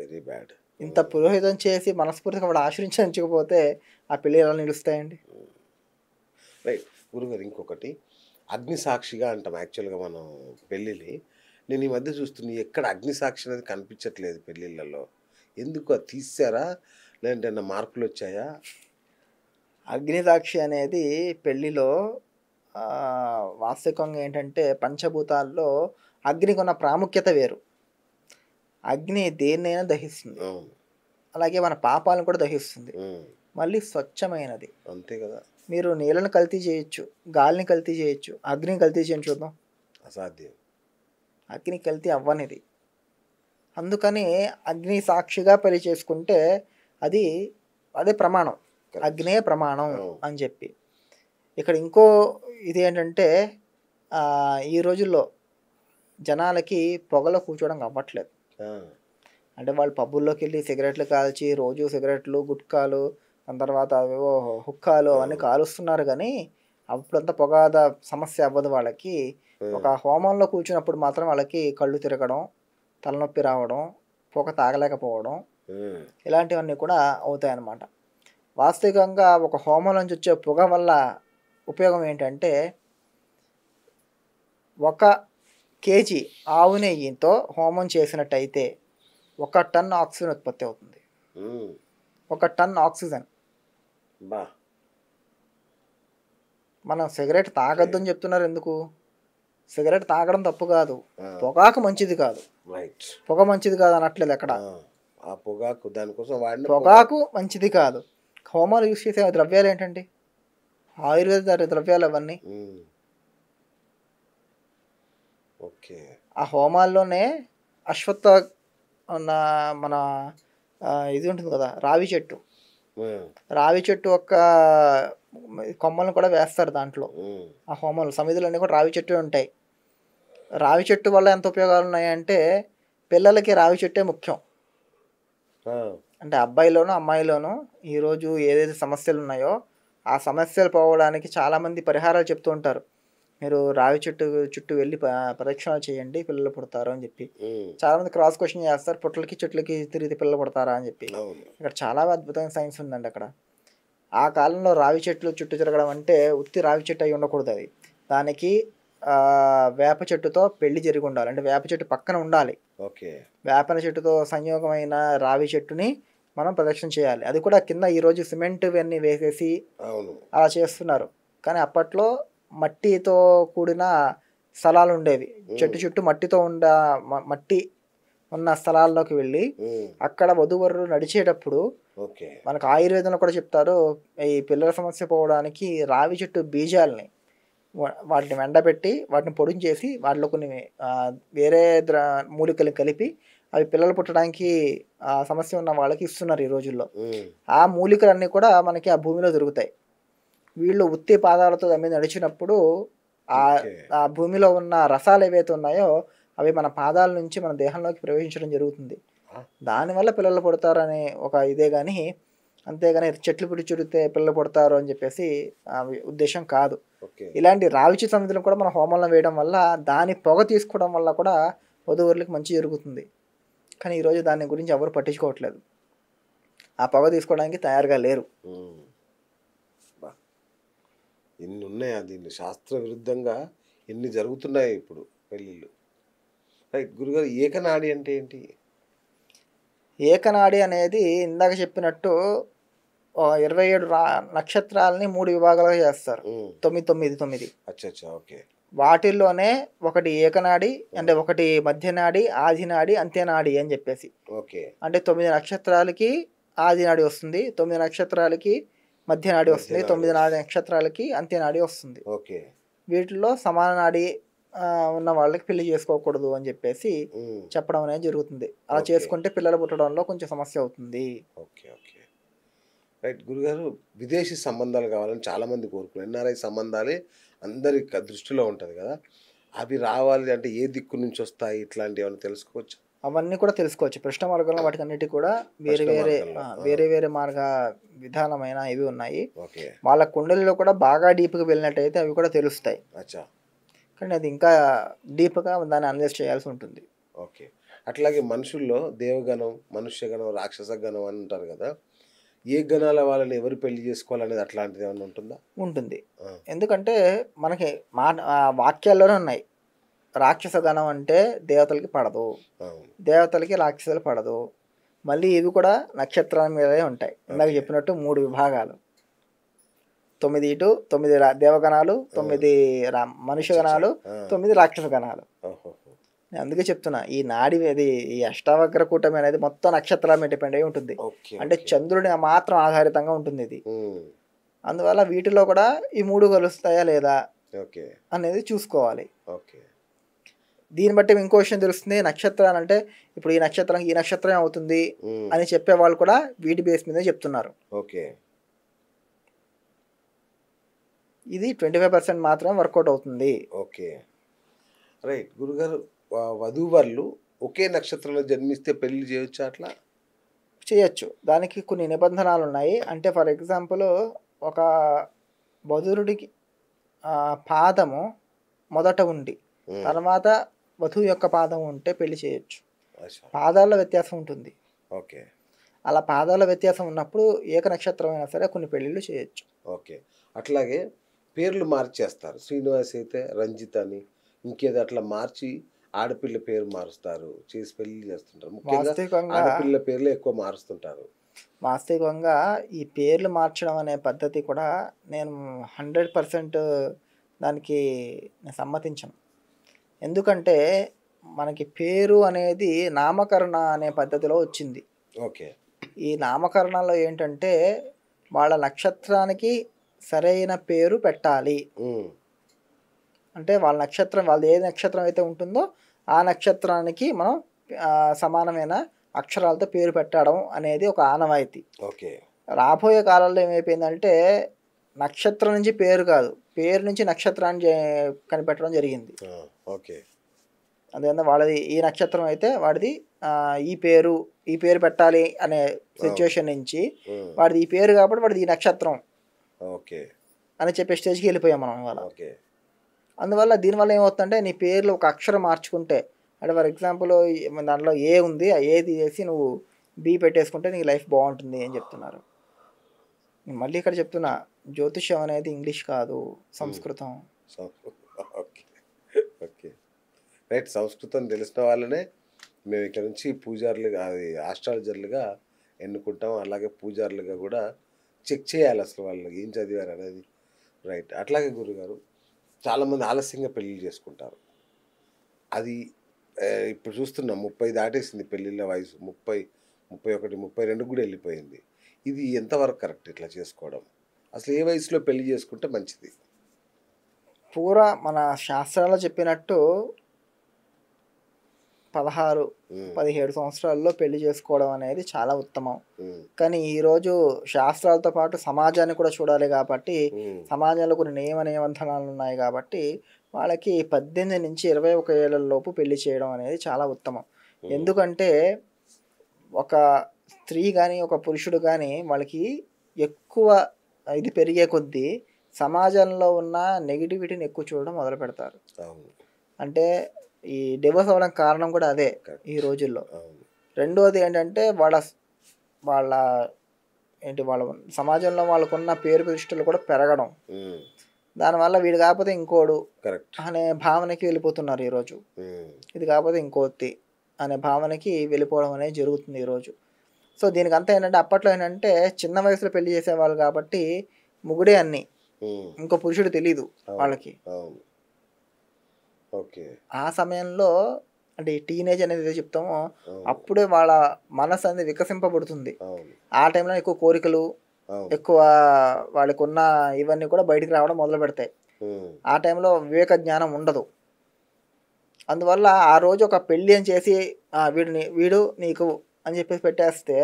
Very bad. ఇంత పురోహితం చేసి మనస్ఫూర్తిగా వాడు ఆశ్రయించకపోతే ఆ పెళ్ళి ఎలా నిలుస్తాయండి? రైట్ గురుగారు, ఇంకొకటి అగ్ని సాక్షిగా అంటాం యాక్చువల్గా మనం పెళ్ళిని. నేను ఈ మధ్య చూస్తున్నా ఎక్కడ అగ్ని సాక్షి అనేది కనిపించట్లేదు పెళ్ళిళ్ళలో. ఎందుకు అది తీసారా, లేదంటే మార్పులు వచ్చాయా? అగ్ని సాక్షి అనేది పెళ్ళిలో వాస్తవికంగా ఏంటంటే పంచభూతాల్లో అగ్నికి ఉన్న ప్రాముఖ్యత వేరు. అగ్ని దేన్నైనా దహిస్తుంది, అలాగే మన పాపాలను కూడా దహిస్తుంది, మళ్ళీ స్వచ్ఛమైనది. అంతే కదా. మీరు నీళ్ళని కల్తీ చేయొచ్చు, గాలిని కల్తీ చేయొచ్చు, అగ్నిని కల్తీ చేయండి చూద్దాం. అసాధ్యం. అగ్ని కల్తీ అవ్వనిది. అందుకని అగ్ని సాక్షిగా పెళ్లి చేసుకుంటే అదే ప్రమాణం, అగ్నే ప్రమాణం అని చెప్పి. ఇక్కడ ఇంకో ఇది ఏంటంటే ఈ రోజుల్లో జనాలకి పొగలో కూర్చోవడం అవ్వట్లేదు. అంటే వాళ్ళు పబ్బుల్లోకి వెళ్ళి సిగరెట్లు కాల్చి రోజు సిగరెట్లు గుట్కాలు దాని తర్వాత అవేవో హుక్కాలు అవన్నీ కాలుస్తున్నారు. కానీ అప్పుడంతా పొగాద సమస్య అవ్వదు వాళ్ళకి. ఒక హోమంలో కూర్చున్నప్పుడు మాత్రం వాళ్ళకి కళ్ళు తిరగడం, తలనొప్పి రావడం, పొగ తాగలేకపోవడం, ఇలాంటివన్నీ కూడా అవుతాయి అన్నమాట. వాస్తవికంగా ఒక హోమం నుంచి వచ్చే పొగ వల్ల ఉపయోగం ఏంటంటే 1 కేజీ ఆవు నెయ్యితో హోమం చేసినట్టయితే 1 టన్ ఆక్సిజన్ ఉత్పత్తి అవుతుంది. 1 టన్ ఆక్సిజన్. మనం సిగరెట్ తాగొద్దు అని చెప్తున్నారు ఎందుకు? సిగరెట్ తాగడం తప్పు కాదు, పొగాకు మంచిది కాదు. పొగ మంచిది కాదు అనట్లేదు ఎక్కడ. పొగాకు మంచిది కాదు. హోమాలు యూజ్ చేసే ద్రవ్యాలు ఏంటండి? ఆయుర్వేద ద్రవ్యాలు అవన్నీ. ఆ హోమాల్లోనే అశ్వత్థ మన ఇది ఉంటుంది కదా, రావి చెట్టు. రావి చెట్టు యొక్క కొమ్మలను కూడా వేస్తారు దాంట్లో. ఆ హోమాలు సమిధులన్నీ కూడా రావి చెట్టు ఉంటాయి. రావి చెట్టు వల్ల ఎంత ఉపయోగాలు ఉన్నాయంటే పిల్లలకి రావి చెట్టే ముఖ్యం. అంటే అబ్బాయిలోనూ అమ్మాయిలోనూ ఈరోజు ఏదైతే సమస్యలు ఉన్నాయో ఆ సమస్యలు పోవడానికి చాలామంది పరిహారాలు చెప్తూ ఉంటారు. మీరు రావి చెట్టు చుట్టూ వెళ్ళి ప్రదక్షిణాలు చేయండి, పిల్లలు పుడతారు అని చెప్పి. చాలామంది క్రాస్ క్వశ్చన్ చేస్తారు, పుట్టలకి చెట్లకి తిరిగితే పిల్లలు పుడతారా అని చెప్పి. ఇక్కడ చాలా అద్భుతమైన సైన్స్ ఉందండి అక్కడ. ఆ కాలంలో రావి చెట్లు చుట్టూ తిరగడం అంటే ఉత్తి రావి చెట్టు అయి ఉండకూడదు. అది దానికి వేప చెట్టుతో పెళ్లి జరిగి ఉండాలి. అంటే వేప చెట్టు పక్కన ఉండాలి. వేపన చెట్టుతో సంయోగమైన రావి చెట్టుని మనం ప్రదక్షిణ చేయాలి. అది కూడా కింద ఈరోజు సిమెంట్ ఇవన్నీ వేసేసి అలా చేస్తున్నారు. కానీ అప్పట్లో మట్టితో కూడిన స్థలాలు ఉండేవి. చెట్టు చుట్టూ మట్టి ఉన్న స్థలాల్లోకి వెళ్ళి అక్కడ వధూవరులు నడిచేటప్పుడు మనకు ఆయుర్వేదంలో కూడా చెప్తారు, ఈ పిల్లల సమస్య పోవడానికి రావి చెట్టు బీజాలని వాటిని ఎండబెట్టి వాటిని పొడిచేసి వాటిలో కొన్ని వేరే మూలికలు కలిపి అవి పిల్లలు పుట్టడానికి సమస్య ఉన్న వాళ్ళకి ఇస్తున్నారు ఈ రోజుల్లో. ఉమ్, ఆ మూలికలన్నీ కూడా మనకి ఆ భూమిలో దొరుకుతాయి. వీళ్ళు ఉత్తి పాదాలతో దాని మీద నడిచినప్పుడు ఆ ఓకే. ఆ భూమిలో ఉన్న రసాలు ఏవైతే ఉన్నాయో అవి మన పాదాల నుంచి మన దేహంలోకి ప్రవేశించడం జరుగుతుంది. ఆ, దానివల్ల పిల్లలు పుడతారనే ఒక ఇదే గాని, అంతేగాని చెట్లు చుడితే పిల్లలు పుడతారు అని చెప్పేసి ఉద్దేశం కాదు. ఓకే. ఇలాంటి రావిచి సమితులను కూడా మన హోమంలో వేయడం వల్ల దాని పొగ తీసుకోవడం వల్ల కూడా వధూవరులకు మంచి జరుగుతుంది. కానీ ఈరోజు దాని గురించి ఎవరు పట్టించుకోవట్లేదు. ఆ పొగ తీసుకోవడానికి తయారుగా లేరు. ఉమ్, బా, ఇన్ని ఉన్నాయా దీన్ని శాస్త్ర విరుద్ధంగా ఎన్ని జరుగుతున్నాయి ఇప్పుడు పెళ్ళిళ్ళు. రైట్ గురుగారు, ఏకనాడి అంటే ఏంటి? ఏకనాడి అనేది ఇందాక చెప్పినట్టు 27 నక్షత్రాలని 3 విభాగాలుగా చేస్తారు. ఉమ్, 9. అచ్చా అచ్చా, ఓకే. వాటిల్లోనే ఒకటి ఏకనాడి, అంటే ఒకటి మధ్యనాడి, ఆదినాడి, అంత్యనాడి అని చెప్పేసి. ఓకే. అంటే 9 నక్షత్రాలకి ఆదినాడి వస్తుంది, 9 నక్షత్రాలకి మధ్యనాడి వస్తుంది, మధ్యనాడి 9 నక్షత్రాలకి అంత్యనాడి వస్తుంది. ఓకే. వీటిల్లో సమాన నాడి ఉన్న వాళ్ళకి పెళ్లి చేసుకోకూడదు అని చెప్పేసి ఉమ్, చెప్పడం అనేది జరుగుతుంది. అలా ఓకే. చేసుకుంటే పిల్లలు పుట్టడంలో కొంచెం సమస్య అవుతుంది. Okay okay. రైట్ గురుగారు, విదేశీ సంబంధాలు కావాలని చాలామంది కోరుకున్నారు. ఎన్ఆర్ఐ సంబంధాలే అందరి దృష్టిలో ఉంటుంది కదా. అవి రావాలి అంటే ఏ దిక్కు నుంచి వస్తాయి, ఇట్లాంటివి ఏమైనా తెలుసుకోవచ్చు? అవన్నీ కూడా తెలుసుకోవచ్చు. ప్రశ్న మార్గంలో వాటికి అన్నిటి కూడా వేరే ప్రశ్న వేరే మార్గంలో, వేరే వేరే మార్గ విధానమైన ఇవి ఉన్నాయి. ఓకే. వాళ్ళ కుండలిలో కూడా బాగా డీప్గా వెళ్ళినట్టయితే అవి కూడా తెలుస్తాయి. అచ్చా, కానీ అది ఇంకా డీప్గా దాన్ని అనలైజ్ చేయాల్సి ఉంటుంది. ఓకే. అట్లాగే మనుషుల్లో దేవగణం, మనుష్యగణం, రాక్షస గణం అని ఉంటారు కదా. ఏ గణాల వాళ్ళని ఎవరు పెళ్లి చేసుకోవాలనేది అట్లాంటిది ఏమైనా ఉంటుందా? ఉంటుంది. ఆ, ఎందుకంటే మనకి వాక్యాల్లోనే ఉన్నాయి. రాక్షస గణం అంటే దేవతలకి పడదు, అవును. దేవతలకి రాక్షసులు పడదు. మళ్ళీ ఇవి కూడా నక్షత్రాల మీదే ఉంటాయి. ఇందాక ఓకే. చెప్పినట్టు 3 విభాగాలు, 9 ఇటు 9 దేవగణాలు, 9 మనుష్య గణాలు, ఆ, 9 రాక్షస గణాలు. ఓహో. నేను అందుకే చెప్తున్నా, ఈ నాడి అది ఈ అష్టావక్ర కూటమి అనేది మొత్తం నక్షత్రాల మీద డిపెండ్ అయి ఉంటుంది. ఓకే అంటే ఓకే. చంద్రుడి మాత్రం ఆధారితంగా ఉంటుంది ఇది. ఉమ్, అందువల్ల వీటిలో కూడా ఈ 3 కలుస్తాయా లేదా ఓకే అనేది చూసుకోవాలి. ఓకే. దీన్ని బట్టి ఇంకో విషయం తెలుస్తుంది. నక్షత్రాలు అంటే ఇప్పుడు ఈ నక్షత్రం అవుతుంది ఉమ్, అని చెప్పే వాళ్ళు కూడా వీటి బేస్ మీదే చెప్తున్నారు. ఓకే. ఇది 25% మాత్రమే వర్కౌట్ అవుతుంది. ఓకే. రైట్ గురుగారు, వధూవరులు ఒకే నక్షత్రంలో జన్మిస్తే పెళ్లి చేయొచ్చా అట్లా? చేయొచ్చు. దానికి కొన్ని నిబంధనలు ఉన్నాయి. అంటే ఫర్ ఎగ్జాంపుల్, ఒక వధురుడికి పాదము మొదట ఉండి ఉమ్, తర్వాత వధువు యొక్క పాదం ఉంటే పెళ్లి చేయొచ్చు. అచ్చా, పాదాల వ్యత్యాసం ఉంటుంది. ఓకే అలా పాదాల వ్యత్యాసం ఉన్నప్పుడు ఏక నక్షత్రం అయినా సరే కొన్ని పెళ్ళిళ్ళు చేయొచ్చు. ఓకే. అట్లాగే పేర్లు మార్చేస్తారు. శ్రీనివాస్ అయితే రంజిత్ అని, ఇంకేదో అట్లా మార్చి ఆడపిల్ల పేరు మారుస్తారు, చేసి పెళ్లి చేస్తుంటారు. ముఖ్యంగా వాస్తవికంగా ఆడపిల్ల పేర్లు ఎక్కువ మారుస్తుంటారు. వాస్తవికంగా ఈ పేర్లు మార్చడం అనే పద్ధతి కూడా నేను 100% దానికి నేను సమ్మతించను. ఎందుకంటే మనకి పేరు అనేది నామకరణ అనే పద్ధతిలో వచ్చింది. ఓకే. ఈ నామకరణలో ఏంటంటే వాళ్ళ నక్షత్రానికి సరైన పేరు పెట్టాలి. ఉమ్, అంటే వాళ్ళ నక్షత్రం, వాళ్ళది ఏ నక్షత్రం అయితే ఉంటుందో ఆ నక్షత్రానికి మనం సమానమైన అక్షరాలతో పేరు పెట్టడం అనేది ఒక ఆనవాయితీ. ఓకే. రాబోయే కాలంలో ఏమైపోయిందంటే నక్షత్రం నుంచి పేరు కాదు, పేరు నుంచి నక్షత్రాన్ని కనిపెట్టడం జరిగింది. ఆ, ఓకే. అదేవిధంగా వాళ్ళది ఈ నక్షత్రం అయితే వాడిది ఈ పేరు పెట్టాలి అనే సిచ్యువేషన్ నుంచి ఉమ్, వాడిది ఈ పేరు కాబట్టి వాడిది ఈ నక్షత్రం ఓకే అని చెప్పే స్టేజ్కి వెళ్ళిపోయాం మనం ఇవాళ. ఓకే. అందువల్ల దీనివల్ల ఏమవుతుందంటే నీ పేర్లో ఒక అక్షరం మార్చుకుంటే, అంటే ఫర్ ఎగ్జాంపుల్ దాంట్లో ఏ ఉంది, ఆ ఏ తీసేసి నువ్వు బి పెట్టేసుకుంటే నీకు లైఫ్ బాగుంటుంది అని చెప్తున్నారు. నేను మళ్ళీ ఇక్కడ చెప్తున్నా, జ్యోతిష్యం అనేది ఇంగ్లీష్ కాదు, సంస్కృతం. Okay okay. రైట్. సంస్కృతం తెలిసిన వాళ్ళనే మేము ఇక్కడ నుంచి పూజారులుగా, అది ఆస్ట్రాలజర్లుగా ఎన్నుకుంటాం. అలాగే పూజారులుగా కూడా చెక్ చేయాలి అసలు వాళ్ళు ఏం చదివారు అనేది. రైట్. అట్లాగే గురుగారు, చాలామంది ఆలస్యంగా పెళ్ళిళ్ళు చేసుకుంటారు. అది ఇప్పుడు చూస్తున్నాం 30 దాటేసింది పెళ్ళిళ్ళ వయసు, 30, 31, 32 కూడా వెళ్ళిపోయింది. ఇది ఎంతవరకు కరెక్ట్ ఇట్లా చేసుకోవడం? అసలు ఏ వయసులో పెళ్లి చేసుకుంటే మంచిది? పూరా మన శాస్త్రాల్లో చెప్పినట్టు 16, ఉమ్, 17 సంవత్సరాల్లో పెళ్లి చేసుకోవడం అనేది చాలా ఉత్తమం. ఉమ్, కానీ ఈరోజు శాస్త్రాలతో పాటు సమాజాన్ని కూడా చూడాలి కాబట్టి, ఉమ్, సమాజంలో కొన్ని నియమ నిబంధనలు ఉన్నాయి కాబట్టి, వాళ్ళకి 18 నుంచి 21 ఏళ్ల లోపు పెళ్లి చేయడం అనేది చాలా ఉత్తమం. ఉమ్, ఎందుకంటే ఒక స్త్రీ కానీ, ఒక పురుషుడు కానీ వాళ్ళకి ఎక్కువ ఇది పెరిగే కొద్దీ సమాజంలో ఉన్న నెగిటివిటీని ఎక్కువ చూడడం మొదలు పెడతారు. అవును, అంటే ఈ డివోర్స్ అవ్వడానికి కారణం కూడా అదే కరెక్ట్, ఈ రోజుల్లో. అవును, రెండోది ఏంటంటే వాళ్ళ వాళ్ళ సమాజంలో వాళ్ళకున్న పేరు ప్రతిష్టలు కూడా పెరగడం. ఉమ్, దానివల్ల వీడు కాకపోతే ఇంకోడు కరెక్ట్, అనే భావనకి వెళ్ళిపోతున్నారు ఈరోజు. ఉమ్, ఇది కాకపోతే ఇంకోతి అనే భావనకి వెళ్ళిపోవడం అనేది జరుగుతుంది ఈరోజు. సో దీనికి అంతా ఏంటంటే అప్పట్లో ఏంటంటే చిన్న వయసులో పెళ్లి చేసేవాళ్ళు కాబట్టి ముగుడే అన్నీ, ఉమ్, ఇంకో పురుషుడు తెలీదు అవును, వాళ్ళకి. అవును, ఓకే, ఆ సమయంలో అంటే ఈ టీనేజ్ అనేది ఏదో చెప్తామో అవును, అప్పుడే వాళ్ళ మనసు అనేది వికసింపబడుతుంది. అవును, ఆ టైంలో ఎక్కువ కోరికలు, అవును, ఎక్కువ వాళ్ళకు ఉన్న ఇవన్నీ కూడా బయటికి రావడం మొదలు పెడతాయి. ఉమ్, ఆ టైంలో వివేక జ్ఞానం ఉండదు. అందువల్ల ఆ రోజు ఒక పెళ్ళి అని చేసి వీడు నీకు అని చెప్పేసి పెట్టేస్తే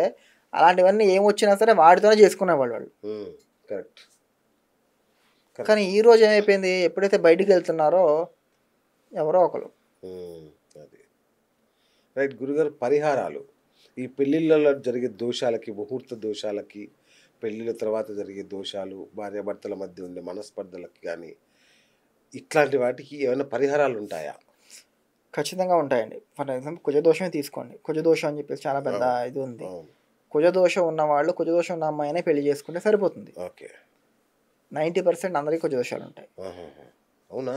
అలాంటివన్నీ ఏమొచ్చినా సరే వాడితోనే చేసుకునేవాళ్ళు వాళ్ళు. ఉమ్, కరెక్ట్, కరెక్ట్, కానీ ఈ రోజు ఏమైపోయింది, ఎప్పుడైతే బయటికి వెళ్తున్నారో ఎవరో ఒకరు. ఉమ్, అది రైట్ గురుగారు. పరిహారాలు ఈ పెళ్ళిళ్ళలో జరిగే దోషాలకి, ముహూర్త దోషాలకి, పెళ్ళిళ్ళ తర్వాత జరిగే దోషాలు, భార్యాభర్తల మధ్య ఉండే మనస్పర్ధలకి కానీ ఇట్లాంటి వాటికి ఏమైనా పరిహారాలు ఉంటాయా? ఖచ్చితంగా ఉంటాయండి. ఫర్ ఎగ్జాంపుల్ కుజదోషమే తీసుకోండి. కుజదోషం అని చెప్పేసి చాలా పెద్ద అవును, ఇది ఉంది. అవును, కుజదోషం ఉన్నవాళ్ళు కుజదోషం ఉన్న అమ్మాయినే పెళ్లి చేసుకుంటే సరిపోతుంది. ఓకే, 90% అందరికీ కుజదోషాలు ఉంటాయి. ఆహాహా. అవునా?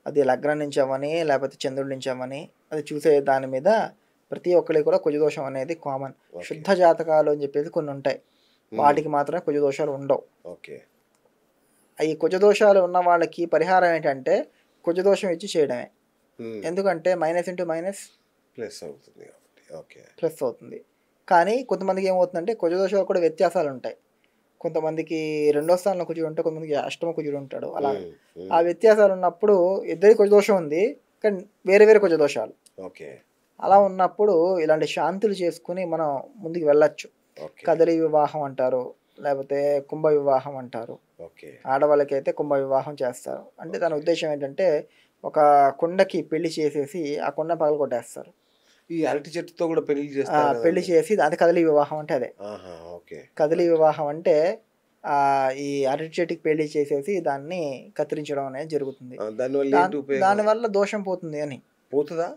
అది లగ్నం నుంచి అవ్వని లేకపోతే చంద్రుడి నుంచి అవ్వని, అది చూసే దాని మీద ప్రతి ఒక్కరికి కూడా కుజదోషం అనేది కామన్. ఓకే, శుద్ధ జాతకాలు అని చెప్పేసి కొన్ని ఉంటాయి, వాటికి మాత్రమే కుజదోషాలు ఉండవు. ఓకే, ఈ కుజదోషాలు ఉన్న వాళ్ళకి పరిహారం ఏంటంటే కుజదోషం ఇచ్చి చేయడమే. ఎందుకంటే మైనస్ ఇంటూ మైనస్ ప్లస్ అవుతుంది కాబట్టి. ఓకే, ప్లస్ అవుతుంది. కానీ కొంతమందికి ఏమవుతుందంటే కుజదోషాలు కూడా వ్యత్యాసాలు ఉంటాయి. కొంతమందికి రెండో స్థానంలో కుజుడు ఉంటే కొంతమందికి అష్టమ కుజుడు ఉంటాడు. అలా ఆ వ్యత్యాసాలు ఉన్నప్పుడు ఇద్దరికి కుజదోషం ఉంది కానీ వేరే వేరే కుజదోషాలు. ఓకే, అలా ఉన్నప్పుడు ఇలాంటి శాంతులు చేసుకుని మనం ముందుకు వెళ్ళొచ్చు. ఓకే, కదలి వివాహం అంటారు, లేకపోతే కుంభ వివాహం అంటారు. ఓకే, ఆడవాళ్ళకైతే కుంభ వివాహం చేస్తారు. అంటే దాని ఉద్దేశం ఏంటంటే ఒక కుండకి పెళ్లి చేసేసి ఆ కుండ పగల కొట్టేస్తారు. ఈ అరటి చెట్టుతో కూడా పెళ్లి చేస్తారు పెళ్లి చేసి అది కదలి వివాహం అంటే అదే. ఆహా, ఓకే, కదలి వివాహం అంటే ఈ అరటి చెట్టుకి పెళ్లి చేసేసి దాన్ని కత్తిరించడం అనేది జరుగుతుంది. దానివల్ల ఏంటి ఉపయోగం? దానివల్ల దోషం పోతుంది అని. పోతుందా?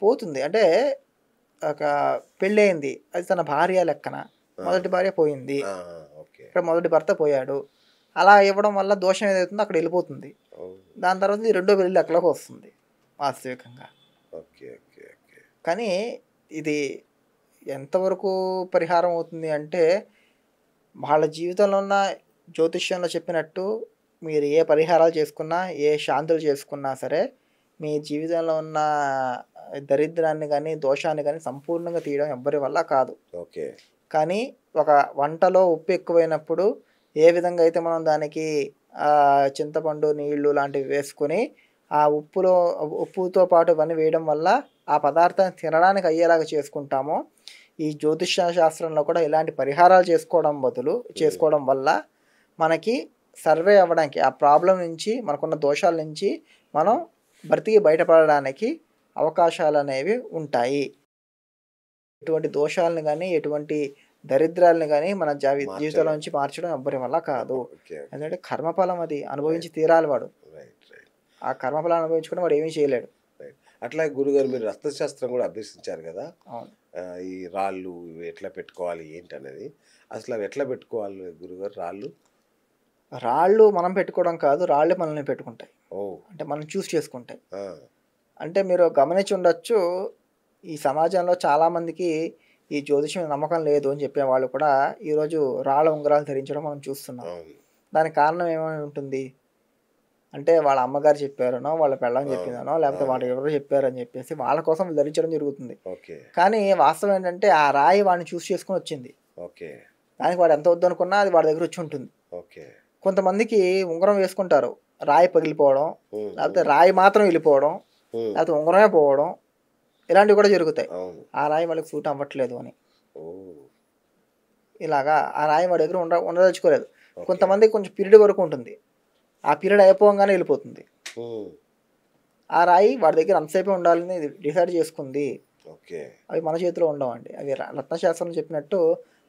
పోతుంది అంటే ఒక పెళ్ళి అయింది, అది తన భార్య లెక్కన. మొదటి భార్య పోయింది, ఓకే, ఇక్కడ మొదటి భర్త పోయాడు. అలా ఇవ్వడం వల్ల దోషం ఏదైతుందో అక్కడ వెళ్ళిపోతుంది. దాని తర్వాత ఈ రెండో పెళ్ళి లెక్కలోకి వస్తుంది వాస్తవికంగా. ఓకే, ఓకే, ఓకే, కానీ ఇది ఎంతవరకు పరిహారం అవుతుంది అంటే వాళ్ళ జీవితంలో ఉన్న జ్యోతిష్యంలో చెప్పినట్టు మీరు ఏ పరిహారాలు చేసుకున్నా, ఏ శాంతులు చేసుకున్నా సరే మీ జీవితంలో ఉన్న దరిద్రాన్ని కానీ దోషాన్ని కానీ సంపూర్ణంగా తీయడం ఎవ్వరి వల్ల కాదు. ఓకే, కానీ ఒక వంటలో ఉప్పు ఎక్కువైనప్పుడు ఏ విధంగా అయితే మనం దానికి చింతపండు నీళ్లు లాంటివి వేసుకొని ఆ ఉప్పుతో పాటు ఇవన్నీ వేయడం వల్ల ఆ పదార్థాన్ని తినడానికి అయ్యేలాగా చేసుకుంటామో, ఈ జ్యోతిష శాస్త్రంలో కూడా ఇలాంటి పరిహారాలు చేసుకోవడం వల్ల మనకి సర్వే అవ్వడానికి, ఆ ప్రాబ్లం నుంచి, మనకున్న దోషాల నుంచి మనం బ్రతికి బయటపడడానికి అవకాశాలు అనేవి ఉంటాయి. ఎటువంటి దోషాలను కానీ ఎటువంటి దరిద్రాలను కానీ మన జీవితంలో నుంచి మార్చడం ఎవ్వరి వల్ల కాదు. ఎందుకంటే కర్మఫలం అది అనుభవించి తీరాలి వాడు. ఆ కర్మఫలం అనుభవించుకుని వాడు ఏమీ చేయలేడు. అట్లా గురుగారు మీరు రక్తశాస్త్రం కూడా అభ్యసించారు కదా. అవును. ఈ రాళ్ళు ఎట్లా పెట్టుకోవాలి ఏంటి అనేది, అసలు అవి ఎట్లా పెట్టుకోవాలి గురుగారు? రాళ్ళు మనం పెట్టుకోవడం కాదు, రాళ్ళే మనల్ని పెట్టుకుంటాయి. అంటే మనం చూస్ చేసుకుంటాయి. అంటే మీరు గమనించి ఉండొచ్చు, ఈ సమాజంలో చాలామందికి ఈ జ్యోతిషం నమ్మకం లేదు అని చెప్పేవాళ్ళు కూడా ఈరోజు రాళ్ళ ఉంగరాలు ధరించడం మనం చూస్తున్నాం. దానికి కారణం ఏమైనా ఉంటుంది అంటే వాళ్ళ అమ్మగారు చెప్పారనో, వాళ్ళ పెళ్ళం చెప్పిందనో, లేకపోతే వాళ్ళు ఎవరో చెప్పారని చెప్పేసి వాళ్ళ కోసం ధరించడం జరుగుతుంది. కానీ వాస్తవం ఏంటంటే ఆ రాయి వాడిని చూస్ చేసుకుని వచ్చింది. దానికి వాడు ఎంత వద్దనుకున్నా అది వాడి దగ్గర వచ్చి ఉంటుంది. కొంతమందికి ఉంగరం వేసుకుంటారు, రాయి పగిలిపోవడం, లేకపోతే రాయి మాత్రం వెళ్ళిపోవడం, లేకపోతే ఉంగరమే పోవడం, ఇలాంటివి కూడా జరుగుతాయి. అవును. ఆ రాయి వాళ్ళకి సూట్ అవ్వట్లేదు అని. ఓ. ఇలాగా ఆ రాయి వాడి దగ్గర ఉండదలుచుకోలేదు. ఓకే. కొంతమంది కొంచెం పీరియడ్ వరకు ఉంటుంది. ఆ పీరియడ్ అయిపోగానే వెళ్ళిపోతుంది. ఉమ్. ఆ రాయి వాడి దగ్గర అంతసేపే ఉండాలని డిసైడ్ చేసుకుంది. ఓకే. అవి మన చేతిలో ఉండవండి. అవి రత్నశాస్త్రం చెప్పినట్టు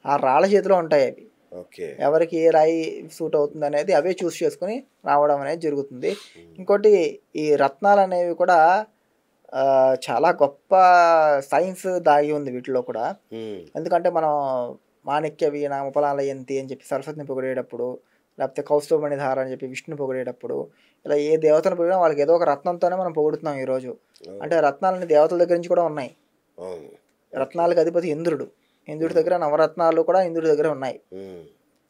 ఆ రాళ్ళ చేతిలో ఉంటాయి అవి. ఓకే. ఎవరికి ఏ రాయి సూట్ అవుతుంది అనేది అవే చూస్ చేసుకుని రావడం అనేది జరుగుతుంది. ఉమ్. ఇంకోటి ఈ రత్నాలు అనేవి కూడా చాలా గొప్ప సైన్స్ దాగి ఉంది వీటిలో కూడా. ఉమ్. ఎందుకంటే మనం మాణిక్య వీణ ఉపలాలయంతి అని చెప్పి సరస్వతిని పొగిడేటప్పుడు, లేకపోతే కౌస్తుభమణి ధార అని చెప్పి విష్ణుని పొగిడేటప్పుడు, ఇలా ఏ దేవతను పొగిడినా వాళ్ళకి ఏదో ఒక రత్నంతోనే మనం పొగుడుతున్నాం ఈరోజు. అంటే రత్నాలని దేవతల దగ్గర నుంచి కూడా ఉన్నాయి. అవును. రత్నాలకు అధిపతి ఇంద్రుడు. ఇంద్రుడి దగ్గర నవరత్నాలు కూడా ఇంద్రుడి దగ్గర ఉన్నాయి. ఉమ్.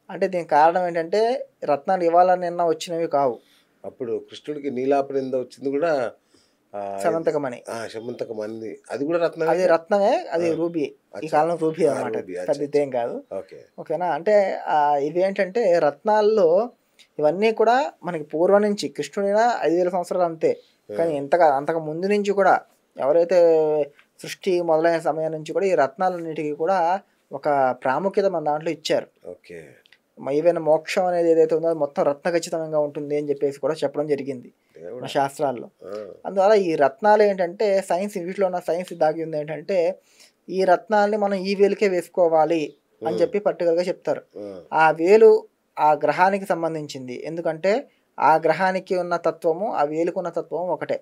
అంటే దీనికి కారణం ఏంటంటే రత్నాలు ఇవాళ నిన్న వచ్చినవి కావు. అప్పుడు కృష్ణుడికి నీలాపనింద వచ్చింది కూడా సమంతకమణి. శమంతకమణి అది కూడా రత్నమే. అది రత్నమే, అది రూబీ. ఈ కాలంలో రూబీ అనమాట, పెద్ద ఇదేం కాదు. ఓకే. ఓకేనా. అంటే ఇవేంటంటే రత్నాల్లో ఇవన్నీ కూడా మనకి పూర్వం నుంచి కృష్ణుడైనా 5000 సంవత్సరాలు అంతే. కానీ అంతకు ముందు నుంచి కూడా ఎవరైతే సృష్టి మొదలైన సమయం నుంచి కూడా ఈ రత్నాలన్నిటికీ కూడా ఒక ప్రాముఖ్యత మన దాంట్లో ఇచ్చారు. ఓకే. ఈవెన్ మోక్షం అనేది ఏదైతే ఉందో అది మొత్తం రత్న ఖచ్చితంగా ఉంటుంది అని చెప్పేసి కూడా చెప్పడం జరిగింది మన శాస్త్రాల్లో. అందువల్ల ఈ రత్నాలు ఏంటంటే సైన్స్, వీటిలో ఉన్న సైన్స్ దాగి ఉంది ఏంటంటే ఈ రత్నాల్ని మనం ఈ వేలుకే వేసుకోవాలి అని చెప్పి పర్టికులర్గా చెప్తారు. ఆ వేలు ఆ గ్రహానికి సంబంధించింది. ఎందుకంటే ఆ గ్రహానికి ఉన్న తత్వము ఆ వేలుకు ఉన్న తత్వము ఒకటే.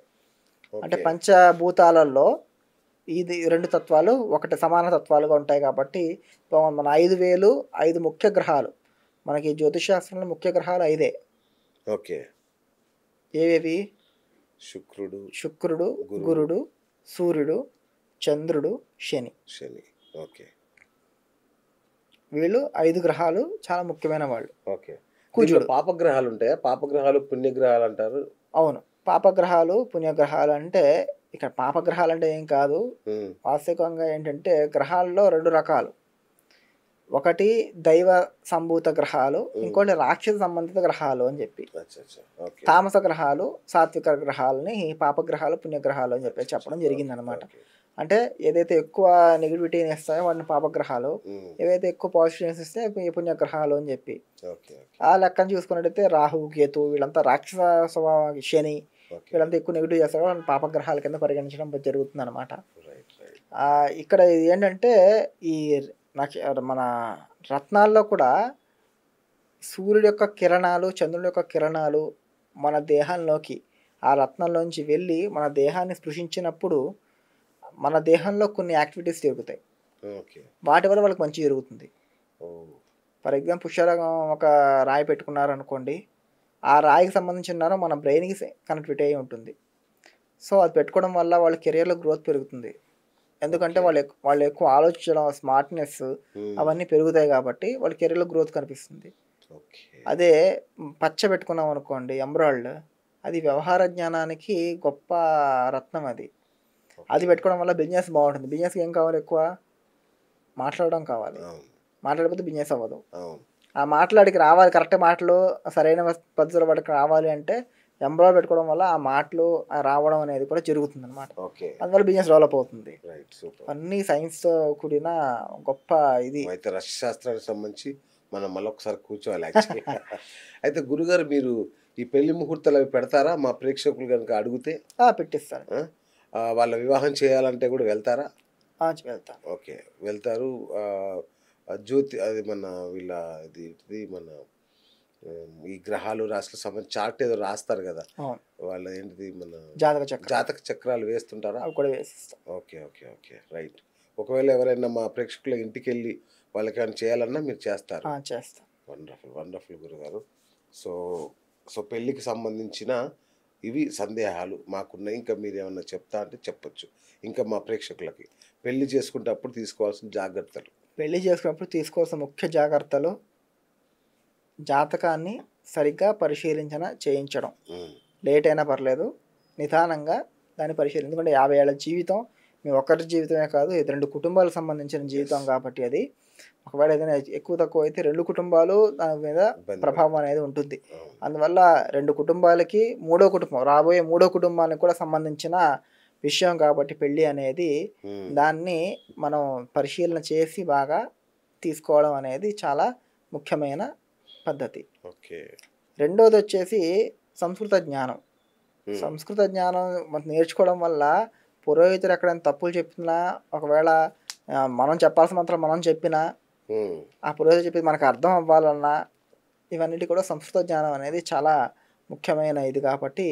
అంటే పంచభూతాలలో ఇది 2 తత్వాలు ఒకటి సమాన తత్వాలుగా ఉంటాయి కాబట్టి మన 5 వేలు 5 ముఖ్య గ్రహాలు. మనకి జ్యోతిష్ శాస్త్రంలో ముఖ్య గ్రహాలు 5. ఓకే. ఏవేవి? శుక్రుడు, గురుడు, సూర్యుడు, చంద్రుడు, శని. ఓకే. వీళ్ళు 5 గ్రహాలు చాలా ముఖ్యమైన వాళ్ళు. ఓకే. కుజుడు. పాపగ్రహాలు ఉంటాయా? పాపగ్రహాలు పుణ్యగ్రహాలు అంటారు. అవును. పాపగ్రహాలు పుణ్యగ్రహాలు అంటే ఇక్కడ పాపగ్రహాలు అంటే ఏం కాదు. వాస్తవికంగా ఏంటంటే గ్రహాల్లో 2 రకాలు. ఒకటి దైవ సంభూత గ్రహాలు, ఇంకోటి రాక్షస సంబంధిత గ్రహాలు అని చెప్పి. తామస గ్రహాలు, సాత్విక గ్రహాలని పాపగ్రహాలు, పుణ్యగ్రహాలు అని చెప్పి చెప్పడం జరిగింది అనమాట. అంటే ఏదైతే ఎక్కువ నెగిటివిటీని ఇస్తాయో వాటిని పాపగ్రహాలు, ఏవైతే ఎక్కువ పాజిటివ్నెస్ ఇస్తాయో పుణ్యగ్రహాలు అని చెప్పి. ఆ లెక్కను చూసుకున్నట్టయితే రాహు, కేతు వీళ్ళంతా రాక్షస స్వభావ, శని వీళ్ళంతా ఎక్కువ నెగిటివ్ చేస్తారో వాళ్ళని పాపగ్రహాల కింద పరిగణించడం జరుగుతుంది అనమాట. ఇక్కడ ఏంటంటే ఈ మన రత్నాల్లో కూడా సూర్యుడి యొక్క కిరణాలు, చంద్రుడి యొక్క కిరణాలు మన దేహంలోకి ఆ రత్నంలోంచి వెళ్ళి మన దేహాన్ని స్పృశించినప్పుడు మన దేహంలో కొన్ని యాక్టివిటీస్ జరుగుతాయి. వాటి వల్ల వాళ్ళకి మంచి జరుగుతుంది. ఫర్ ఎగ్జాంపుల్ పుష్యరాగం ఒక రాయి పెట్టుకున్నారనుకోండి, ఆ రాయికి సంబంధించిన మన బ్రెయిన్కి కనెక్టివిటీ అయి ఉంటుంది. సో అది పెట్టుకోవడం వల్ల వాళ్ళ కెరియర్లో గ్రోత్ పెరుగుతుంది. ఎందుకంటే వాళ్ళు ఎక్కువ ఆలోచించడం, స్మార్ట్నెస్ అవన్నీ పెరుగుతాయి కాబట్టి వాళ్ళ కెరీర్లో గ్రోత్ కనిపిస్తుంది. అదే పచ్చ పెట్టుకున్నాం అనుకోండి, ఎమరాల్డ్, అది వ్యవహార జ్ఞానానికి గొప్ప రత్నం. అది పెట్టుకోవడం వల్ల బిజినెస్ బాగుంటుంది. బిజినెస్కి ఏం కావాలి? ఎక్కువ మాట్లాడడం కావాలి. మాట్లాడకపోతే బిజినెస్ అవ్వదు. ఆ మాట్లాడికి రావాలి, కరెక్ట్ మాటలు సరైన పద్ధతిలో వాటికి రావాలి అంటే ఎంబ్రాయిడరీ పెట్టుకోవడం వల్ల ఆ మాటలు రావడం అనేది కూడా జరుగుతుంది అనమాట. అందువల్ల బిజినెస్ డెవలప్ అవుతుంది. అన్ని సైన్స్తో కూడిన గొప్ప ఇది. అయితే రష్య శాస్త్రానికి సంబంధించి మనం మళ్ళొకసారి కూర్చోవాలి యాక్చువల్లీ. అయితే గురుగారు, మీరు ఈ పెళ్లి ముహూర్తాలు అవి పెడతారా? మా ప్రేక్షకులు కనుక అడిగితే పెట్టిస్తాను. వాళ్ళ వివాహం చేయాలంటే కూడా వెళ్తారా? వెళ్తాను. ఓకే, వెళ్తారు. జ్యోతి అది మన వీళ్ళ ఇది మన ఈ గ్రహాలు రాశుల సంబంధించి చార్ట్ ఏదో రాస్తారు కదా, వాళ్ళ ఏంటిది మన జాతక చక్రాలు వేస్తుంటారా? కూడా వేసిస్తాం. Okay okay okay, right. ఒకవేళ ఎవరైనా మా ప్రేక్షకుల ఇంటికి వెళ్ళి వాళ్ళకి ఏమైనా చేయాలన్నా మీరు చేస్తారు? చేస్తాం. వండర్ఫుల్ వండర్ఫుల్ గురుగారు. సో పెళ్ళికి సంబంధించిన ఇవి సందేహాలు మాకున్నాయి. ఇంకా మీరు ఏమన్నా చెప్తా అంటే చెప్పొచ్చు. ఇంకా మా ప్రేక్షకులకి పెళ్లి చేసుకునేటప్పుడు తీసుకోవాల్సిన జాగ్రత్తలు. పెళ్లి చేసుకున్నప్పుడు తీసుకోవాల్సిన ముఖ్య జాగ్రత్తలు: జాతకాన్ని సరిగ్గా చేయించడం. లేట్ అయినా పర్లేదు, నిదానంగా దాన్ని పరిశీలించడం. ఎందుకంటే 50 ఏళ్ల జీవితం మీ ఒక్కరి జీవితమే కాదు, 2 కుటుంబాలకు సంబంధించిన జీవితం కాబట్టి అది ఒకవేళ ఏదైనా ఎక్కువ తక్కువ అయితే 2 కుటుంబాలు దాని మీద ప్రభావం అనేది ఉంటుంది. అందువల్ల 2 కుటుంబాలకి రాబోయే మూడో కుటుంబానికి కూడా సంబంధించిన విషయం కాబట్టి పెళ్ళి అనేది దాన్ని మనం పరిశీలన చేసి బాగా తీసుకోవడం అనేది చాలా ముఖ్యమైన పద్ధతి. ఓకే. రెండోది వచ్చేసి సంస్కృత జ్ఞానం. సంస్కృత జ్ఞానం మనం నేర్చుకోవడం వల్ల పురోహితులు ఎక్కడైనా తప్పులు చెప్పినా, ఒకవేళ మనం చెప్పాల్సిన మాత్రం మనం చెప్పినా, ఆ పురోహితుడు చెప్పేది మనకు అర్థం అవ్వాలన్నా, ఇవన్నిటి కూడా సంస్కృత జ్ఞానం అనేది చాలా ముఖ్యమైన ఇది కాబట్టి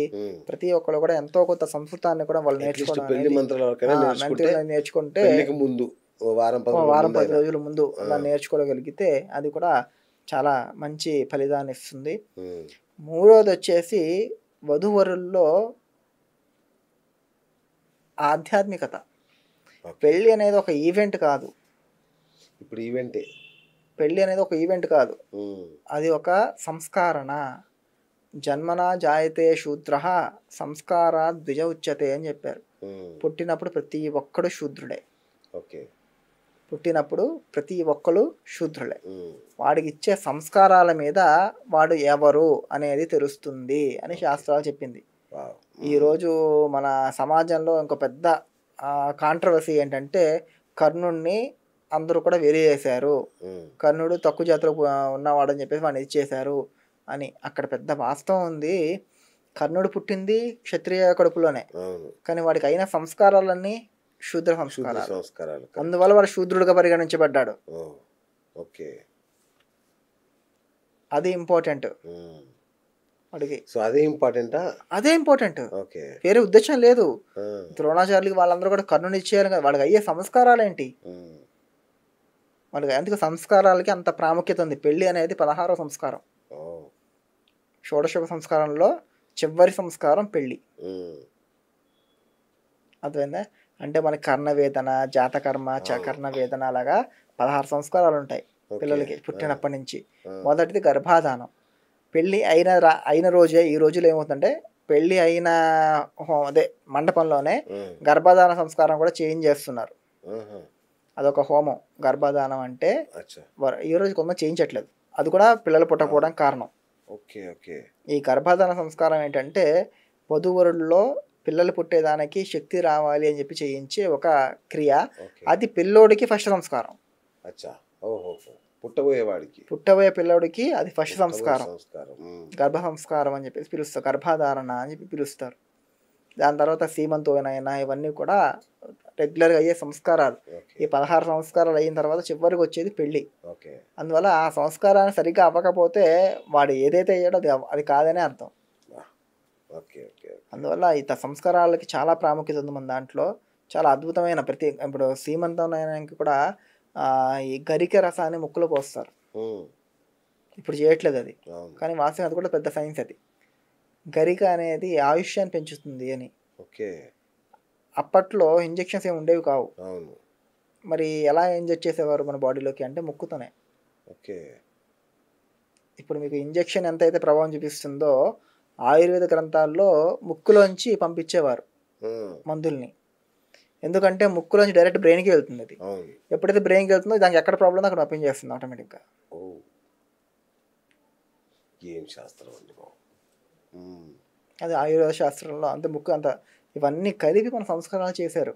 ప్రతి ఒక్కరు కూడా ఎంతో కొంత సంస్కృతాన్ని కూడా వాళ్ళు నేర్చుకోవడం నేర్చుకుంటే ముందు వారం 10 రోజుల ముందు అలా నేర్చుకోగలిగితే అది కూడా చాలా మంచి ఫలితాన్ని ఇస్తుంది. మూడోది వచ్చేసి వధూవరుల్లో ఆధ్యాత్మికత. పెళ్ళి అనేది ఒక ఈవెంట్ కాదు. ఇప్పుడు ఈవెంటే. పెళ్ళి అనేది ఒక ఈవెంట్ కాదు, అది ఒక సంస్కారణ. జన్మనా జాయతే శూద్ర సంస్కారాత్ ద్విజ ఉచ్యతే అని చెప్పారు. పుట్టినప్పుడు ప్రతి ఒక్కడు శూద్రుడే. పుట్టినప్పుడు ప్రతి ఒక్కరు శూద్రులే. వాడికి ఇచ్చే సంస్కారాల మీద వాడు ఎవరు అనేది తెలుస్తుంది అని శాస్త్రాలు చెప్పింది. ఈరోజు మన సమాజంలో ఇంకో పెద్ద కాంట్రవర్సీ ఏంటంటే కర్ణుడిని అందరూ కూడా వెలివేశారు. కర్ణుడు తక్కువ జాతిలో ఉన్నవాడని చెప్పేసి వాడిని ఇచ్చేశారు అని. అక్కడ పెద్ద వాస్తవం ఉంది. కర్ణుడు పుట్టింది క్షత్రియ కడుపులోనే, కానీ వాడికి అయిన సంస్కారాలన్నీ శూద్ర సంస్కారాలు. అందువల్ల వాడు శూద్రుడిగా పరిగణించబడ్డాడు. అది ఇంపార్టెంట్ వాడికి. అదే ఇంపార్టెంట్, వేరే ఉద్దేశం లేదు. ద్రోణాచార్యులకి వాళ్ళందరూ కూడా కర్ణుని ఇచ్చేయాలి కదా. వాడికి అయ్యే సంస్కారాలు ఏంటి? వాడికి అందుకు సంస్కారాలకి అంత ప్రాముఖ్యత ఉంది. పెళ్ళి అనేది 16వ సంస్కారం. షోడశ సంస్కారంలో చివరి సంస్కారం పెళ్ళి. అర్థమైందా? అంటే మనకి కర్ణవేదన, జాతకర్మ, కర్ణవేదన అలాగా 16 సంస్కారాలు ఉంటాయి పిల్లలకి పుట్టినప్పటి నుంచి. మొదటిది గర్భాధానం. పెళ్ళి అయిన రోజే, ఈ రోజులో ఏమవుతుందంటే పెళ్ళి అయిన అదే మండపంలోనే గర్భాధాన సంస్కారం కూడా చేంజ్ చేస్తున్నారు. అదొక హోమం. గర్భాధానం అంటే ఈ రోజు కొంత చేయించట్లేదు. అది కూడా పిల్లలు పుట్టకపోవడానికి కారణం. ఈ గర్భాధాన సంస్కారం ఏంటంటే వధూవరుల్లో పిల్లలు పుట్టేదానికి శక్తి రావాలి అని చెప్పి చేయించే ఒక క్రియ. అది పిల్లోడికి ఫస్ట్ సంస్కారం. పుట్టబోయే పిల్లోడికి అది ఫస్ట్ సంస్కారం, గర్భ సంస్కారం అని చెప్పేసి పిలుస్తారు. గర్భాధారణ అని చెప్పి పిలుస్తారు. దాని తర్వాత సీమంతోనైనా ఇవన్నీ కూడా రెగ్యులర్గా అయ్యే సంస్కారాలు. ఈ 16 సంస్కారాలు అయిన తర్వాత చివరికి వచ్చేది పెళ్ళి. అందువల్ల ఆ సంస్కారాన్ని సరిగ్గా అవ్వకపోతే వాడు ఏదైతే అయ్యాడో అది కాదనే అర్థం. అందువల్ల ఈ సంస్కారాలకి చాలా ప్రాముఖ్యత ఉంది మన దాంట్లో. చాలా అద్భుతమైన ఇప్పుడు సీమంతంకి కూడా ఈ గరిక రసాన్ని ముక్కులో పోస్తారు. ఇప్పుడు చేయట్లేదు అది, కానీ వాస్తవం అది కూడా పెద్ద సైన్స్. అది గరిక అనేది ఆయుష్యాన్ని పెంచుతుంది అని. అప్పట్లో ఇంజెక్షన్స్ ఏమి ఉండేవి కావు. మరి ఎలా ఇంజెక్ట్ చేసేవారు మన బాడీలోకి అంటే ముక్కుతోనే. ఇప్పుడు మీకు ఇంజెక్షన్ ఎంతైతే ప్రభావం చూపిస్తుందో ఆయుర్వేద గ్రంథాల్లో ముక్కులోంచి పంపించేవారు మందుల్ని. ఎందుకంటే ముక్కులోంచి డైరెక్ట్ బ్రెయిన్కి వెళ్తుంది. అది ఎప్పుడైతే బ్రెయిన్కి వెళ్తుందో దానికి ఎక్కడ ప్రాబ్లం ఉందో అక్కడ పంపించేస్తుంది ఆటోమేటిక్గా. అది ఆయుర్వేద శాస్త్రంలో అంత ముక్కు అంత ఇవన్నీ కలిపి మన సంస్కారాలు చేశారు.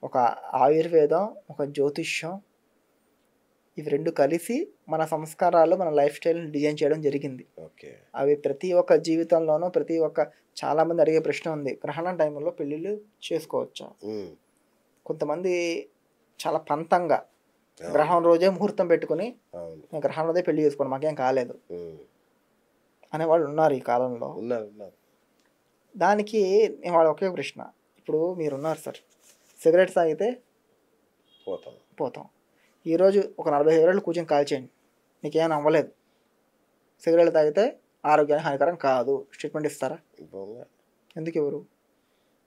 ఒక ఆయుర్వేదం, ఒక జ్యోతిష్యం, ఇవి రెండు కలిసి మన సంస్కారాలు, మన లైఫ్ స్టైల్ని డిజైన్ చేయడం జరిగింది. అవి ప్రతి ఒక్క జీవితంలోనూ చాలా మంది అడిగే ప్రశ్న ఉంది, గ్రహణం టైంలో పెళ్ళిళ్ళు చేసుకోవచ్చా? కొంతమంది చాలా పంతంగా గ్రహణం రోజే ముహూర్తం పెట్టుకుని గ్రహణం రోజే పెళ్లి చేసుకోండి మాకేం కాలేదు అనేవాళ్ళు ఉన్నారు ఈ కాలంలో. దానికి వాళ్ళ ఒకే ప్రశ్న, ఇప్పుడు మీరున్నారు సార్, సిగరెట్ తాగితే పోతాం. ఈరోజు ఒక 40 సిగరెట్లు కూర్చొని కాల్చేయండి, మీకేమైనా అవ్వలేదు. సిగరెట్లు తాగితే ఆరోగ్యానికి హానికరం కాదు, ట్రీట్మెంట్ ఇస్తారా? ఎందుకు ఎవరు?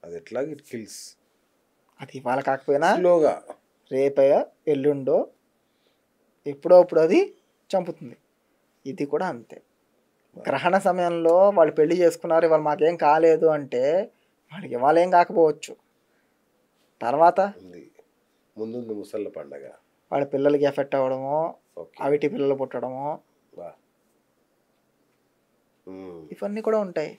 అది ఎట్లా ఇట్ కిల్స్. అది ఇవాళ కాకపోయినా రేపో ఎల్లుండో ఎప్పుడో అప్పుడు అది చంపుతుంది. ఇది కూడా అంతే. గ్రహణ సమయంలో వాళ్ళు పెళ్లి చేసుకున్నారు, వాళ్ళు మాకేం కాలేదు అంటే వాళ్ళకి ఇవాళ ఏం కాకపోవచ్చు, తర్వాత ముందు ముసళ్ళ పండగ వాళ్ళ పిల్లలకి ఎఫెక్ట్ అవ్వడమో, అవిటి పిల్లలు పుట్టడమో, ఇవన్నీ కూడా ఉంటాయి.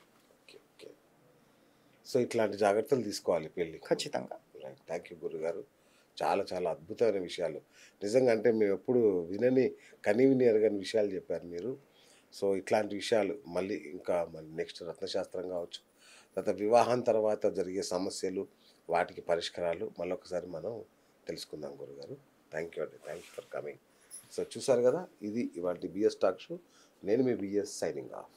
సో ఇట్లాంటి జాగ్రత్తలు తీసుకోవాలి పెళ్ళి. ఖచ్చితంగా. రైట్. థ్యాంక్ యూ గురుగారు. చాలా చాలా అద్భుతమైన విషయాలు. నిజంగా అంటే మేము ఎప్పుడు కని విని ఎరగని విషయాలు చెప్పారు మీరు. సో ఇట్లాంటి విషయాలు మళ్ళీ ఇంకా మళ్ళీ నెక్స్ట్ రత్నశాస్త్రం కావచ్చు, తర్వాత వివాహం తర్వాత జరిగే సమస్యలు, వాటికి పరిష్కారాలు మళ్ళొకసారి మనం తెలుసుకుందాం గురుగారు. థ్యాంక్ యూ అండి. Thank you for coming. So చూసారు కదా, ఇది ఇవాళ బిఎస్ టాక్ షో. నేను మీ బిఎస్ సైనింగ్ ఆఫ్.